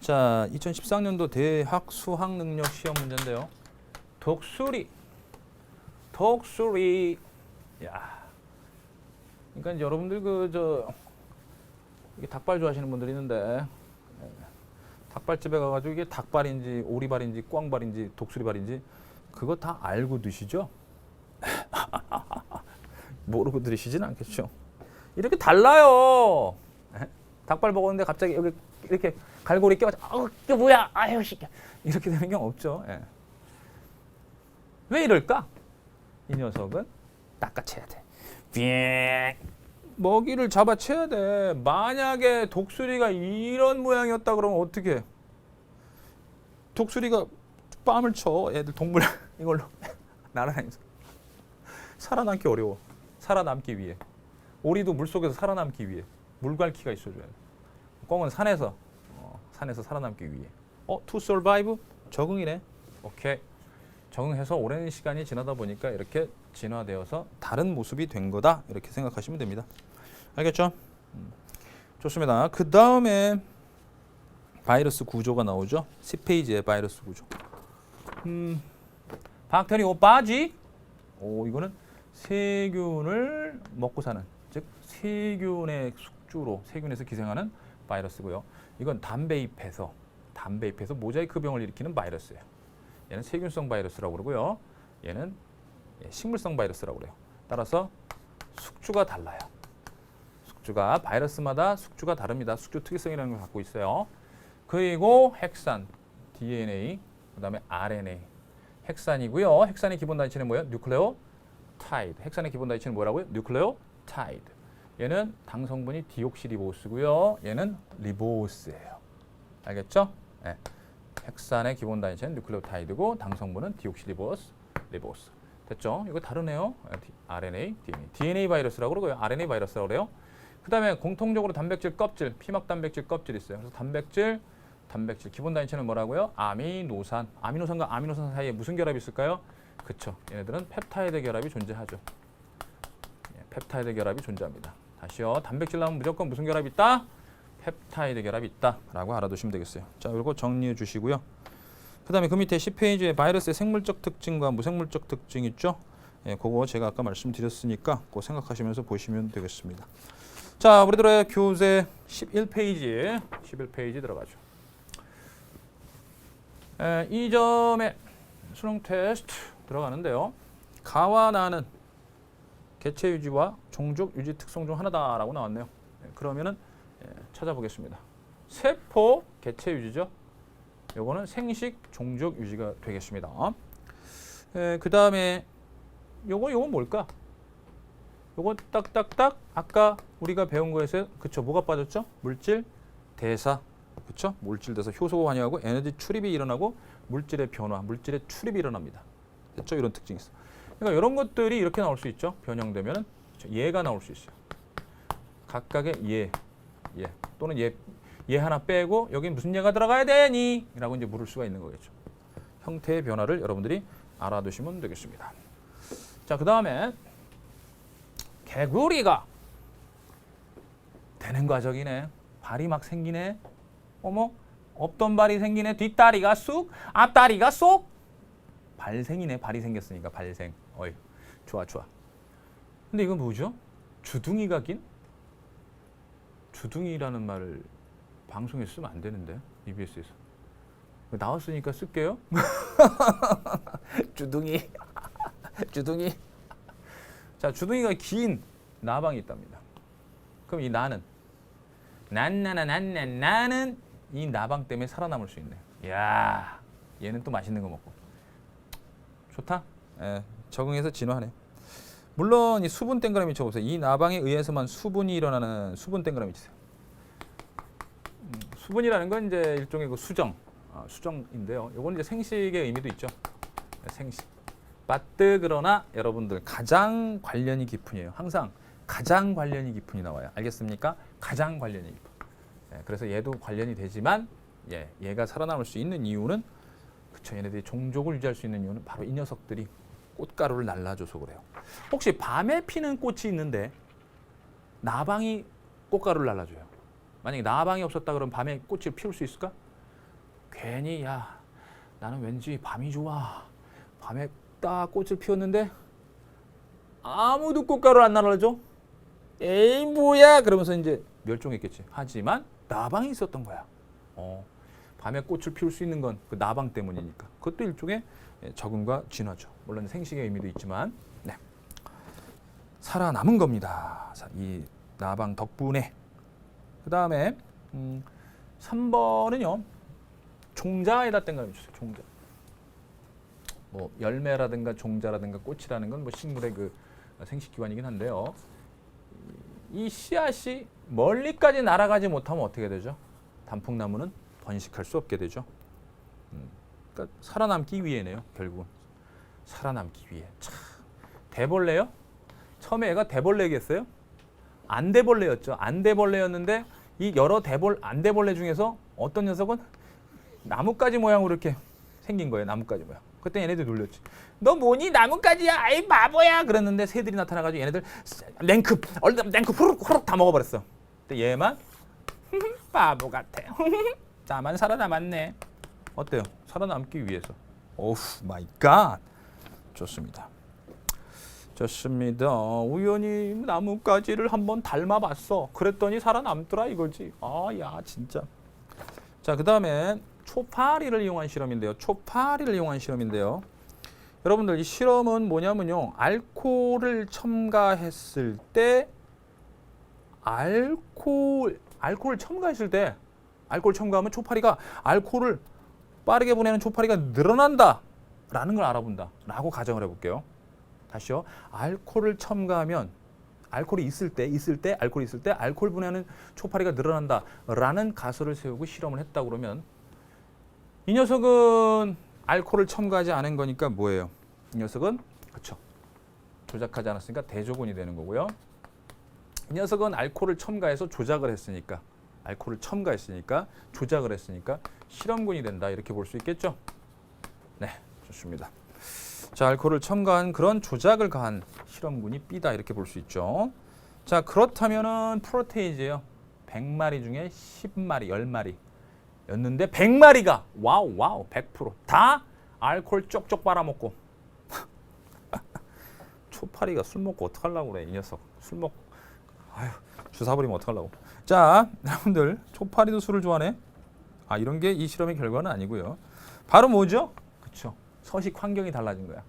Speaker 1: 자, 2013년도 대학 수학능력 시험 문제인데요. 독수리. 야. 그러니까 이제 여러분들 이게 닭발 좋아하시는 분들이 있는데 닭발집에 가가지고 이게 닭발인지 오리발인지 꽝발인지 독수리발인지 그거 다 알고 드시죠? 모르고 드시진 않겠죠. 이렇게 달라요. 닭발 먹었는데 갑자기 여기 이렇게 갈고리 껴가지고 이게 뭐야? 아유 씨 이렇게 되는 경우 없죠. 왜 이럴까? 이 녀석은 낚아채야 돼. 먹이를 잡아채야 돼. 만약에 독수리가 이런 모양이었다 그러면 어떻게? 독수리가 뺨을 쳐. 애들 동물 이걸로 날아다니면서 살아남기 어려워. 살아남기 위해. 오리도 물속에서 살아남기 위해 물갈퀴가 있어줘야 돼. 꿩은 산에서 살아남기 위해. to survive? 적응이네. 오케이. 적응해서 오랜 시간이 지나다 보니까 이렇게 진화되어서 다른 모습이 된 거다. 이렇게 생각하시면 됩니다. 알겠죠? 좋습니다. 그 다음에 바이러스 구조가 나오죠. 10페이지에 바이러스 구조. 박테리 오빠지? 이거는 세균을 먹고 사는, 즉 세균의 숙주로 세균에서 기생하는 바이러스고요. 이건 담배 잎에서 모자이크 병을 일으키는 바이러스예요. 얘는 세균성 바이러스라고 그러고요. 얘는 식물성 바이러스라고 그래요. 따라서 숙주가 달라요. 바이러스마다 숙주가 다릅니다. 숙주 특이성이라는 걸 갖고 있어요. 그리고 핵산, DNA, 그 다음에 RNA. 핵산이고요. 핵산의 기본 단위체는 뭐예요? 뉴클레오타이드. 핵산의 기본 단위체는 뭐라고요? 뉴클레오타이드. 얘는 당 성분이 디옥시리보스고요. 얘는 리보스예요. 알겠죠? 네. 핵산의 기본 단위체는 뉴클레오타이드고 당 성분은 디옥시리보스, 리보스. 됐죠? 이거 다르네요. RNA, DNA 바이러스라고 그러고요. RNA 바이러스라고 그래요. 그 다음에 공통적으로 단백질 껍질, 피막 단백질 껍질이 있어요. 그래서 단백질 기본 단위체는 뭐라고요? 아미노산과 아미노산 사이에 무슨 결합이 있을까요? 그쵸. 얘네들은 펩타이드 결합이 존재하죠. 펩타이드 결합이 존재합니다. 다시요. 단백질 나오면 무조건 무슨 결합이 있다? 펩타이드 결합이 있다라고 알아두시면 되겠어요. 자, 이거 정리해 주시고요. 그 다음에 그 밑에 10페이지에 바이러스의 생물적 특징과 무생물적 특징 있죠? 그거 제가 아까 말씀드렸으니까 그거 생각하시면서 보시면 되겠습니다. 자, 우리들의 교재 11페이지 들어가죠. 이 점에 수능 테스트 들어가는데요. 가와 나는 개체 유지와 종족 유지 특성 중 하나다라고 나왔네요. 그러면은 찾아보겠습니다. 세포 개체 유지죠. 요거는 생식 종족 유지가 되겠습니다. 그 다음에 요건 뭘까? 요거 딱딱딱 아까 우리가 배운 거에서 그쵸 뭐가 빠졌죠? 물질 대사 그쵸? 물질 대사 효소가 환영하고 에너지 출입이 일어나고 물질의 변화, 물질의 출입이 일어납니다. 됐죠? 이런 특징이 있어. 그러니까 이런 것들이 이렇게 나올 수 있죠. 변형되면은 예가 나올 수 있어요. 각각의 예 또는 예 하나 빼고 여기 무슨 예가 들어가야 되니? 라고 이제 물을 수가 있는 거겠죠. 형태의 변화를 여러분들이 알아두시면 되겠습니다. 자, 그 다음에 개구리가 되는 과정이네. 발이 막 생기네. 어머, 없던 발이 생기네. 뒷다리가 쑥, 앞다리가 쏙. 발생이네. 발이 생겼으니까 발생. 어이, 좋아. 근데 이건 뭐죠? 주둥이가 긴? 주둥이라는 말을 방송에 쓰면 안 되는데 EBS에서 나왔으니까 쓸게요. 주둥이. 자, 주둥이가 긴 나방이 있답니다. 그럼 이 나는 나는 이 나방 때문에 살아남을 수 있네. 이야, 얘는 또 맛있는 거 먹고. 좋다. 예, 적응해서 진화하네. 물론 이 수분 땡그라미 쳐보세요. 이 나방에 의해서만 수분이 일어나는 수분 땡그라미 치세요. 수분이라는 건 이제 일종의 그 수정인데요. 요건 이제 생식의 의미도 있죠. 생식. 바트 그러나 여러분들 가장 관련이 깊은이에요. 항상 가장 관련이 깊은이 나와요. 알겠습니까? 가장 관련이 깊은. 예, 그래서 얘도 관련이 되지만 얘가 살아남을 수 있는 이유는 그쵸, 얘네들이 종족을 유지할 수 있는 이유는 바로 이 녀석들이 꽃가루를 날라줘서 그래요. 혹시 밤에 피는 꽃이 있는데 나방이 꽃가루를 날라줘요. 만약에 나방이 없었다 그러면 밤에 꽃을 피울 수 있을까? 괜히 나는 왠지 밤이 좋아. 밤에 딱 꽃을 피웠는데 아무도 꽃가루를 안 날라줘. 에이 뭐야 그러면서 이제 멸종했겠지. 하지만 나방이 있었던 거야. 밤에 꽃을 피울 수 있는 건 그 나방 때문이니까. 그것도 일종의 적응과 진화죠. 물론 생식의 의미도 있지만 살아남은 겁니다. 이 나방 덕분에. 그 다음에 3번은요. 종자에다 땡가면 주세요. 종자. 뭐 열매라든가 종자라든가 꽃이라는 건 뭐 식물의 그 생식기관이긴 한데요. 이 씨앗이 멀리까지 날아가지 못하면 어떻게 되죠? 단풍나무는 번식할 수 없게 되죠. 그러니까 살아남기 위해네요. 결국은 살아남기 위해. 참 대벌레요? 처음에 애가 대벌레겠어요? 안대벌레였죠. 안대벌레였는데 이 여러 안대벌레 중에서 어떤 녀석은 나뭇가지 모양으로 이렇게 생긴 거예요. 나뭇가지 모양. 그때 얘네들 놀렸지. 너 뭐니 나뭇가지야? 아이 바보야. 그랬는데 새들이 나타나가지고 얘네들 냉큼 후룩 다 먹어버렸어. 근데 얘만 바보 같아. 나만 살아남았네. 어때요? 살아남기 위해서. 오우 마이 갓. 좋습니다. 좋습니다. 우연히 나뭇가지를 한번 닮아봤어. 그랬더니 살아남더라 이거지. 야 진짜. 자, 그 다음에 초파리를 이용한 실험인데요. 초파리를 이용한 실험인데요. 여러분들 이 실험은 뭐냐면요. 알코올을 첨가했을 때 알코올을 첨가했을 때 알코올 첨가하면 초파리가 알코올을 빠르게 보내는 초파리가 늘어난다 라는 걸 알아본다 라고 가정을 해볼게요. 다시요. 알코올을 첨가하면 알코올이 있을 때 알코올 분해하는 초파리가 늘어난다 라는 가설을 세우고 실험을 했다 그러면 이 녀석은 알코올을 첨가하지 않은 거니까 뭐예요? 이 녀석은 그렇죠. 조작하지 않았으니까 대조군이 되는 거고요. 이 녀석은 알코올을 첨가해서 조작을 했으니까 조작을 했으니까 실험군이 된다 이렇게 볼 수 있겠죠? 네, 좋습니다. 자, 알코올을 첨가한 그런 조작을 가한 실험군이 B다 이렇게 볼 수 있죠. 자, 그렇다면은 프로테이즈예요. 100마리 중에 10마리, 10마리 였는데 100마리가 와우 100% 알코올 쪽쪽 빨아먹고 초파리가 술 먹고 어떡하려고 그래 이 녀석. 술 먹고 주사 버리면 어떡하려고. 자, 여러분들 초파리도 술을 좋아하네. 이런 게 이 실험의 결과는 아니고요. 바로 뭐죠? 그쵸. 서식 환경이 달라진 거야.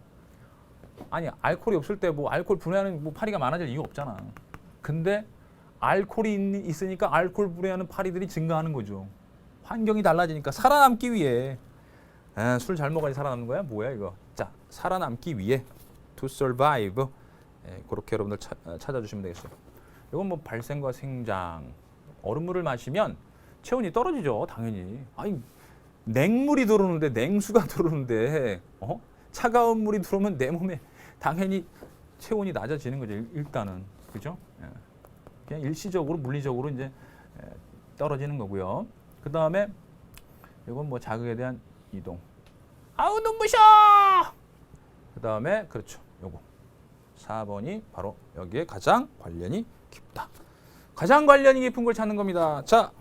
Speaker 1: 아니 알코올이 없을 때 뭐 알코올 분해하는 뭐 파리가 많아질 이유 없잖아. 근데 알코올이 있으니까 알코올 분해하는 파리들이 증가하는 거죠. 환경이 달라지니까 살아남기 위해 술 잘 먹어야지 살아남는 거야? 뭐야 이거. 자, 살아남기 위해 to survive 그렇게 여러분들 찾아주시면 되겠어요. 이건 뭐 발생과 생장. 얼음물을 마시면 체온이 떨어지죠. 당연히. 냉물이 들어오는데 냉수가 들어오는데 차가운 물이 들어오면 내 몸에 당연히 체온이 낮아지는 거죠. 일단은. 그죠? 그냥 일시적으로 물리적으로 이제 떨어지는 거고요. 그 다음에 이건 뭐 자극에 대한 이동. 눈부셔! 그 다음에 그렇죠. 요거 4번이 바로 여기에 가장 관련이 깊다. 가장 관련이 깊은 걸 찾는 겁니다. 자,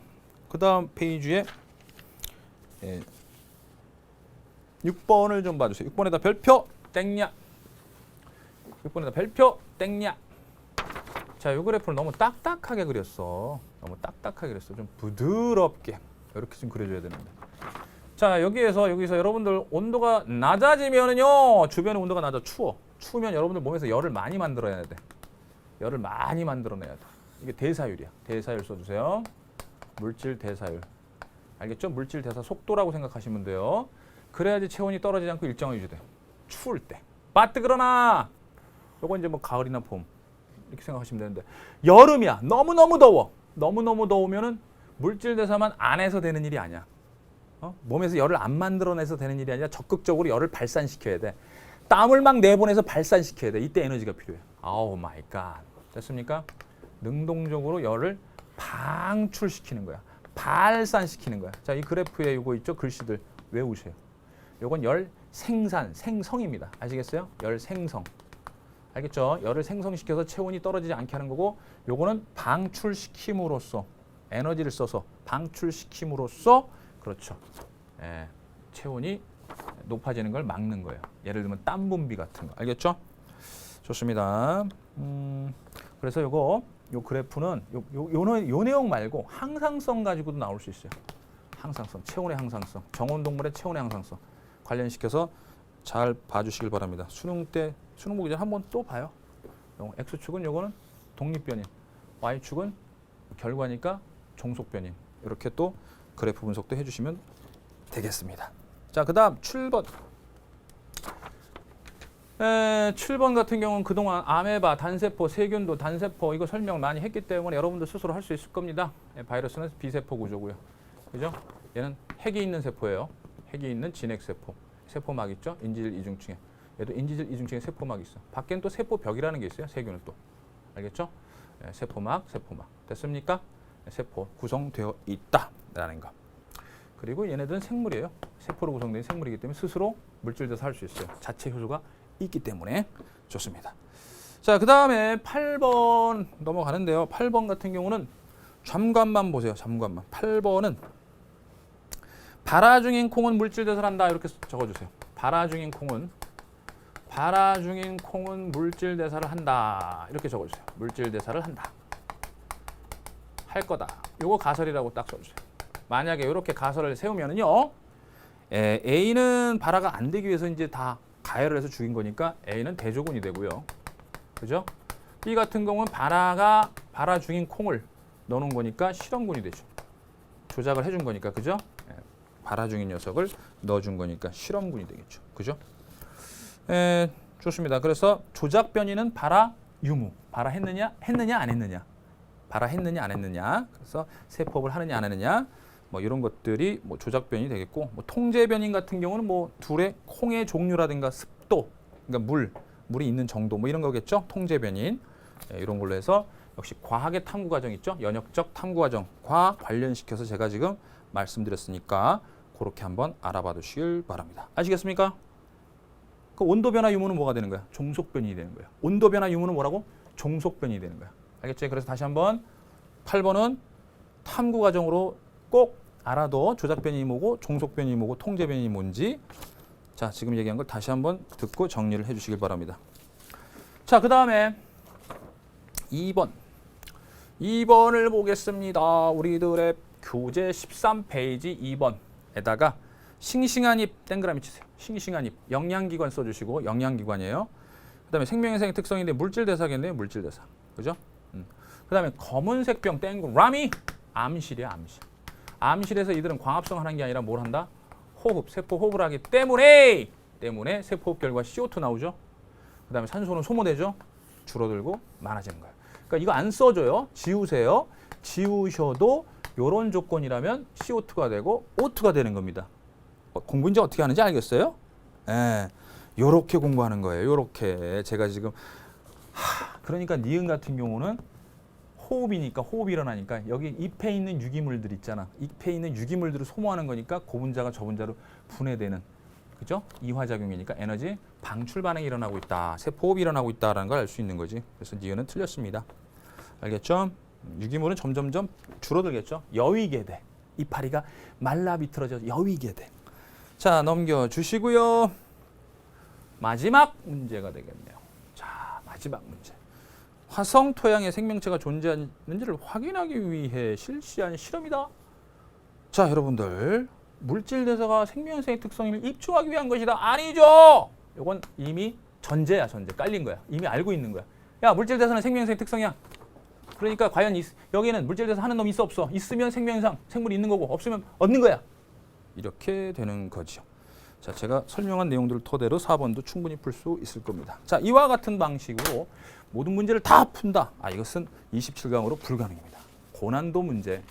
Speaker 1: 그 다음 페이지에 6번을 좀 봐주세요. 6번에다 별표 땡냐. 6번에다 별표 땡냐. 자, 이 그래프를 너무 딱딱하게 그렸어. 좀 부드럽게 이렇게 좀 그려줘야 되는데. 자, 여기서 여러분들 온도가 낮아지면은요 주변의 온도가 낮아. 추우면 여러분들 몸에서 열을 많이 만들어야 돼. 열을 많이 만들어내야 돼. 이게 대사율이야. 대사율 써주세요. 물질 대사율. 알겠죠? 물질 대사 속도라고 생각하시면 돼요. 그래야지 체온이 떨어지지 않고 일정을 유지돼. 추울 때. 빠뜨그러나. 요건 이제 뭐 가을이나 봄 이렇게 생각하시면 되는데 여름이야. 너무너무 더워. 너무너무 더우면은 물질 대사만 안에서 되는 일이 아니야. 몸에서 열을 안 만들어내서 되는 일이 아니라 적극적으로 열을 발산시켜야 돼. 땀을 막 내보내서 발산시켜야 돼. 이때 에너지가 필요해. 아우 마이 갓. 됐습니까? 능동적으로 열을 방출시키는 거야. 발산시키는 거야. 자, 이 그래프에 이거 있죠? 글씨들 외우세요. 요건 열 생산, 생성입니다. 아시겠어요? 열 생성. 알겠죠? 열을 생성시켜서 체온이 떨어지지 않게 하는 거고 요거는 방출시킴으로써 에너지를 써서 방출시킴으로써 그렇죠. 체온이 높아지는 걸 막는 거예요. 예를 들면 땀 분비 같은 거. 알겠죠? 좋습니다. 그래서 요 그래프는 요 내용 말고 항상성 가지고도 나올 수 있어요. 항상성, 체온의 항상성, 정온 동물의 체온의 항상성 관련시켜서 잘 봐주시길 바랍니다. 수능 보기 전에 한번 또 봐요. X축은 요거는 독립변인, Y축은 결과니까 종속변인. 이렇게 또 그래프 분석도 해주시면 되겠습니다. 자, 그 다음 7번. 7번 같은 경우는 그동안 아메바, 단세포, 세균도, 단세포 이거 설명 많이 했기 때문에 여러분들 스스로 할 수 있을 겁니다. 바이러스는 비세포 구조고요. 그죠? 얘는 핵이 있는 세포예요. 핵이 있는 진핵세포. 세포막 있죠? 인지질 이중층에. 얘도 인지질 이중층에 세포막이 있어. 밖엔 또 세포벽이라는 게 있어요. 세균은 또. 알겠죠? 세포막. 됐습니까? 세포 구성되어 있다라는 거. 그리고 얘네들은 생물이에요. 세포로 구성된 생물이기 때문에 스스로 물질대사 할 수 있어요. 자체 효소가 있기 때문에 좋습니다. 자, 그 다음에 8번 넘어가는데요. 8번 같은 경우는 잠깐만 보세요. 잠깐만. 8번은 발화 중인 콩은 물질대사를 한다. 이렇게 적어주세요. 발화 중인 콩은 물질대사를 한다. 이렇게 적어주세요. 물질대사를 한다. 할 거다. 요거 가설이라고 딱 써주세요. 만약에 이렇게 가설을 세우면은요, A는 발화가 안 되기 위해서 이제 다 가열을 해서 죽인 거니까 A는 대조군이 되고요. 그죠? B 같은 경우는 발화 중인 콩을 넣어놓은 거니까 실험군이 되죠. 조작을 해준 거니까, 그죠? 발화 중인 녀석을 넣어준 거니까 실험군이 되겠죠. 그죠? 좋습니다. 그래서 조작 변이는 발화 유무. 발화했느냐, 안 했느냐. 발화했느냐, 안 했느냐. 그래서 세포업을 하느냐, 안 하느냐. 뭐 이런 것들이 뭐 조작 변이 되겠고, 뭐 통제 변인 같은 경우는 뭐 둘의 콩의 종류라든가 습도, 그러니까 물이 있는 정도 뭐 이런 거겠죠. 통제 변인. 이런 걸로 해서 역시 과학의 탐구 과정 있죠. 연역적 탐구 과정과 관련시켜서 제가 지금 말씀드렸으니까 그렇게 한번 알아봐 두시길 바랍니다. 아시겠습니까? 그 온도 변화 유무는 뭐가 되는 거야? 종속 변이 되는 거야. 온도 변화 유무는 뭐라고? 종속 변이 되는 거야. 알겠죠? 그래서 다시 한번 8번은 탐구 과정으로 꼭 알아도 조작 변이 뭐고 종속 변이 뭐고 통제 변이 뭔지 자, 지금 얘기한 걸 다시 한번 듣고 정리를 해 주시길 바랍니다. 자, 그다음에 2번을 보겠습니다. 우리들의 교재 13페이지 2번에다가 싱싱한 잎 동그라미 치세요. 싱싱한 잎. 영양기관 써 주시고 영양기관이에요. 그다음에 생명현상의 특성인데 물질대사겠네요. 물질대사. 그죠? 그다음에 검은색 병 동그라미 암실이야, 암실. 암실에서 이들은 광합성 하는 게 아니라 뭘 한다? 호흡, 세포 호흡을 하기 때문에 세포 호흡 결과 CO2 나오죠. 그다음에 산소는 소모되죠. 줄어들고 많아지는 거예요. 그러니까 이거 안 써줘요. 지우세요. 지우셔도 이런 조건이라면 CO2가 되고 O2가 되는 겁니다. 공부 이제 어떻게 하는지 알겠어요? 요렇게 공부하는 거예요. 요렇게 제가 지금 그러니까 니은 같은 경우는 호흡이니까 호흡이 일어나니까 여기 잎에 있는 유기물들 있잖아. 잎에 있는 유기물들을 소모하는 거니까 고분자가 저분자로 분해되는 그죠? 이화작용이니까 에너지 방출 반응이 일어나고 있다. 세포호흡이 일어나고 있다라는 걸 알 수 있는 거지. 그래서 니은은 틀렸습니다. 알겠죠? 유기물은 점점점 줄어들겠죠. 여위게 돼. 이파리가 말라 비틀어져 여위게 돼. 자, 넘겨주시고요. 마지막 문제가 되겠네요. 자, 마지막 문제. 화성 토양에 생명체가 존재하는지를 확인하기 위해 실시한 실험이다. 자, 여러분들 물질 대사가 생명체의 특성임을 입증하기 위한 것이다. 아니죠. 이건 이미 전제야, 전제. 깔린 거야. 이미 알고 있는 거야. 야, 물질 대사는 생명체의 특성이야. 그러니까 과연 여기에는 물질에서 하는 놈이 있어 없어? 있으면 생명현상, 생물이 있는 거고 없으면 없는 거야. 이렇게 되는 거죠. 자, 제가 설명한 내용들을 토대로 4번도 충분히 풀 수 있을 겁니다. 자, 이와 같은 방식으로 모든 문제를 다 푼다. 이것은 27강으로 불가능입니다. 고난도 문제,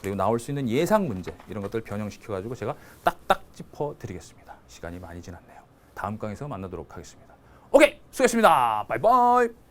Speaker 1: 그리고 나올 수 있는 예상 문제 이런 것들 변형시켜가지고 제가 딱딱 짚어드리겠습니다. 시간이 많이 지났네요. 다음 강에서 만나도록 하겠습니다. 오케이, 수고했습니다. 바이바이.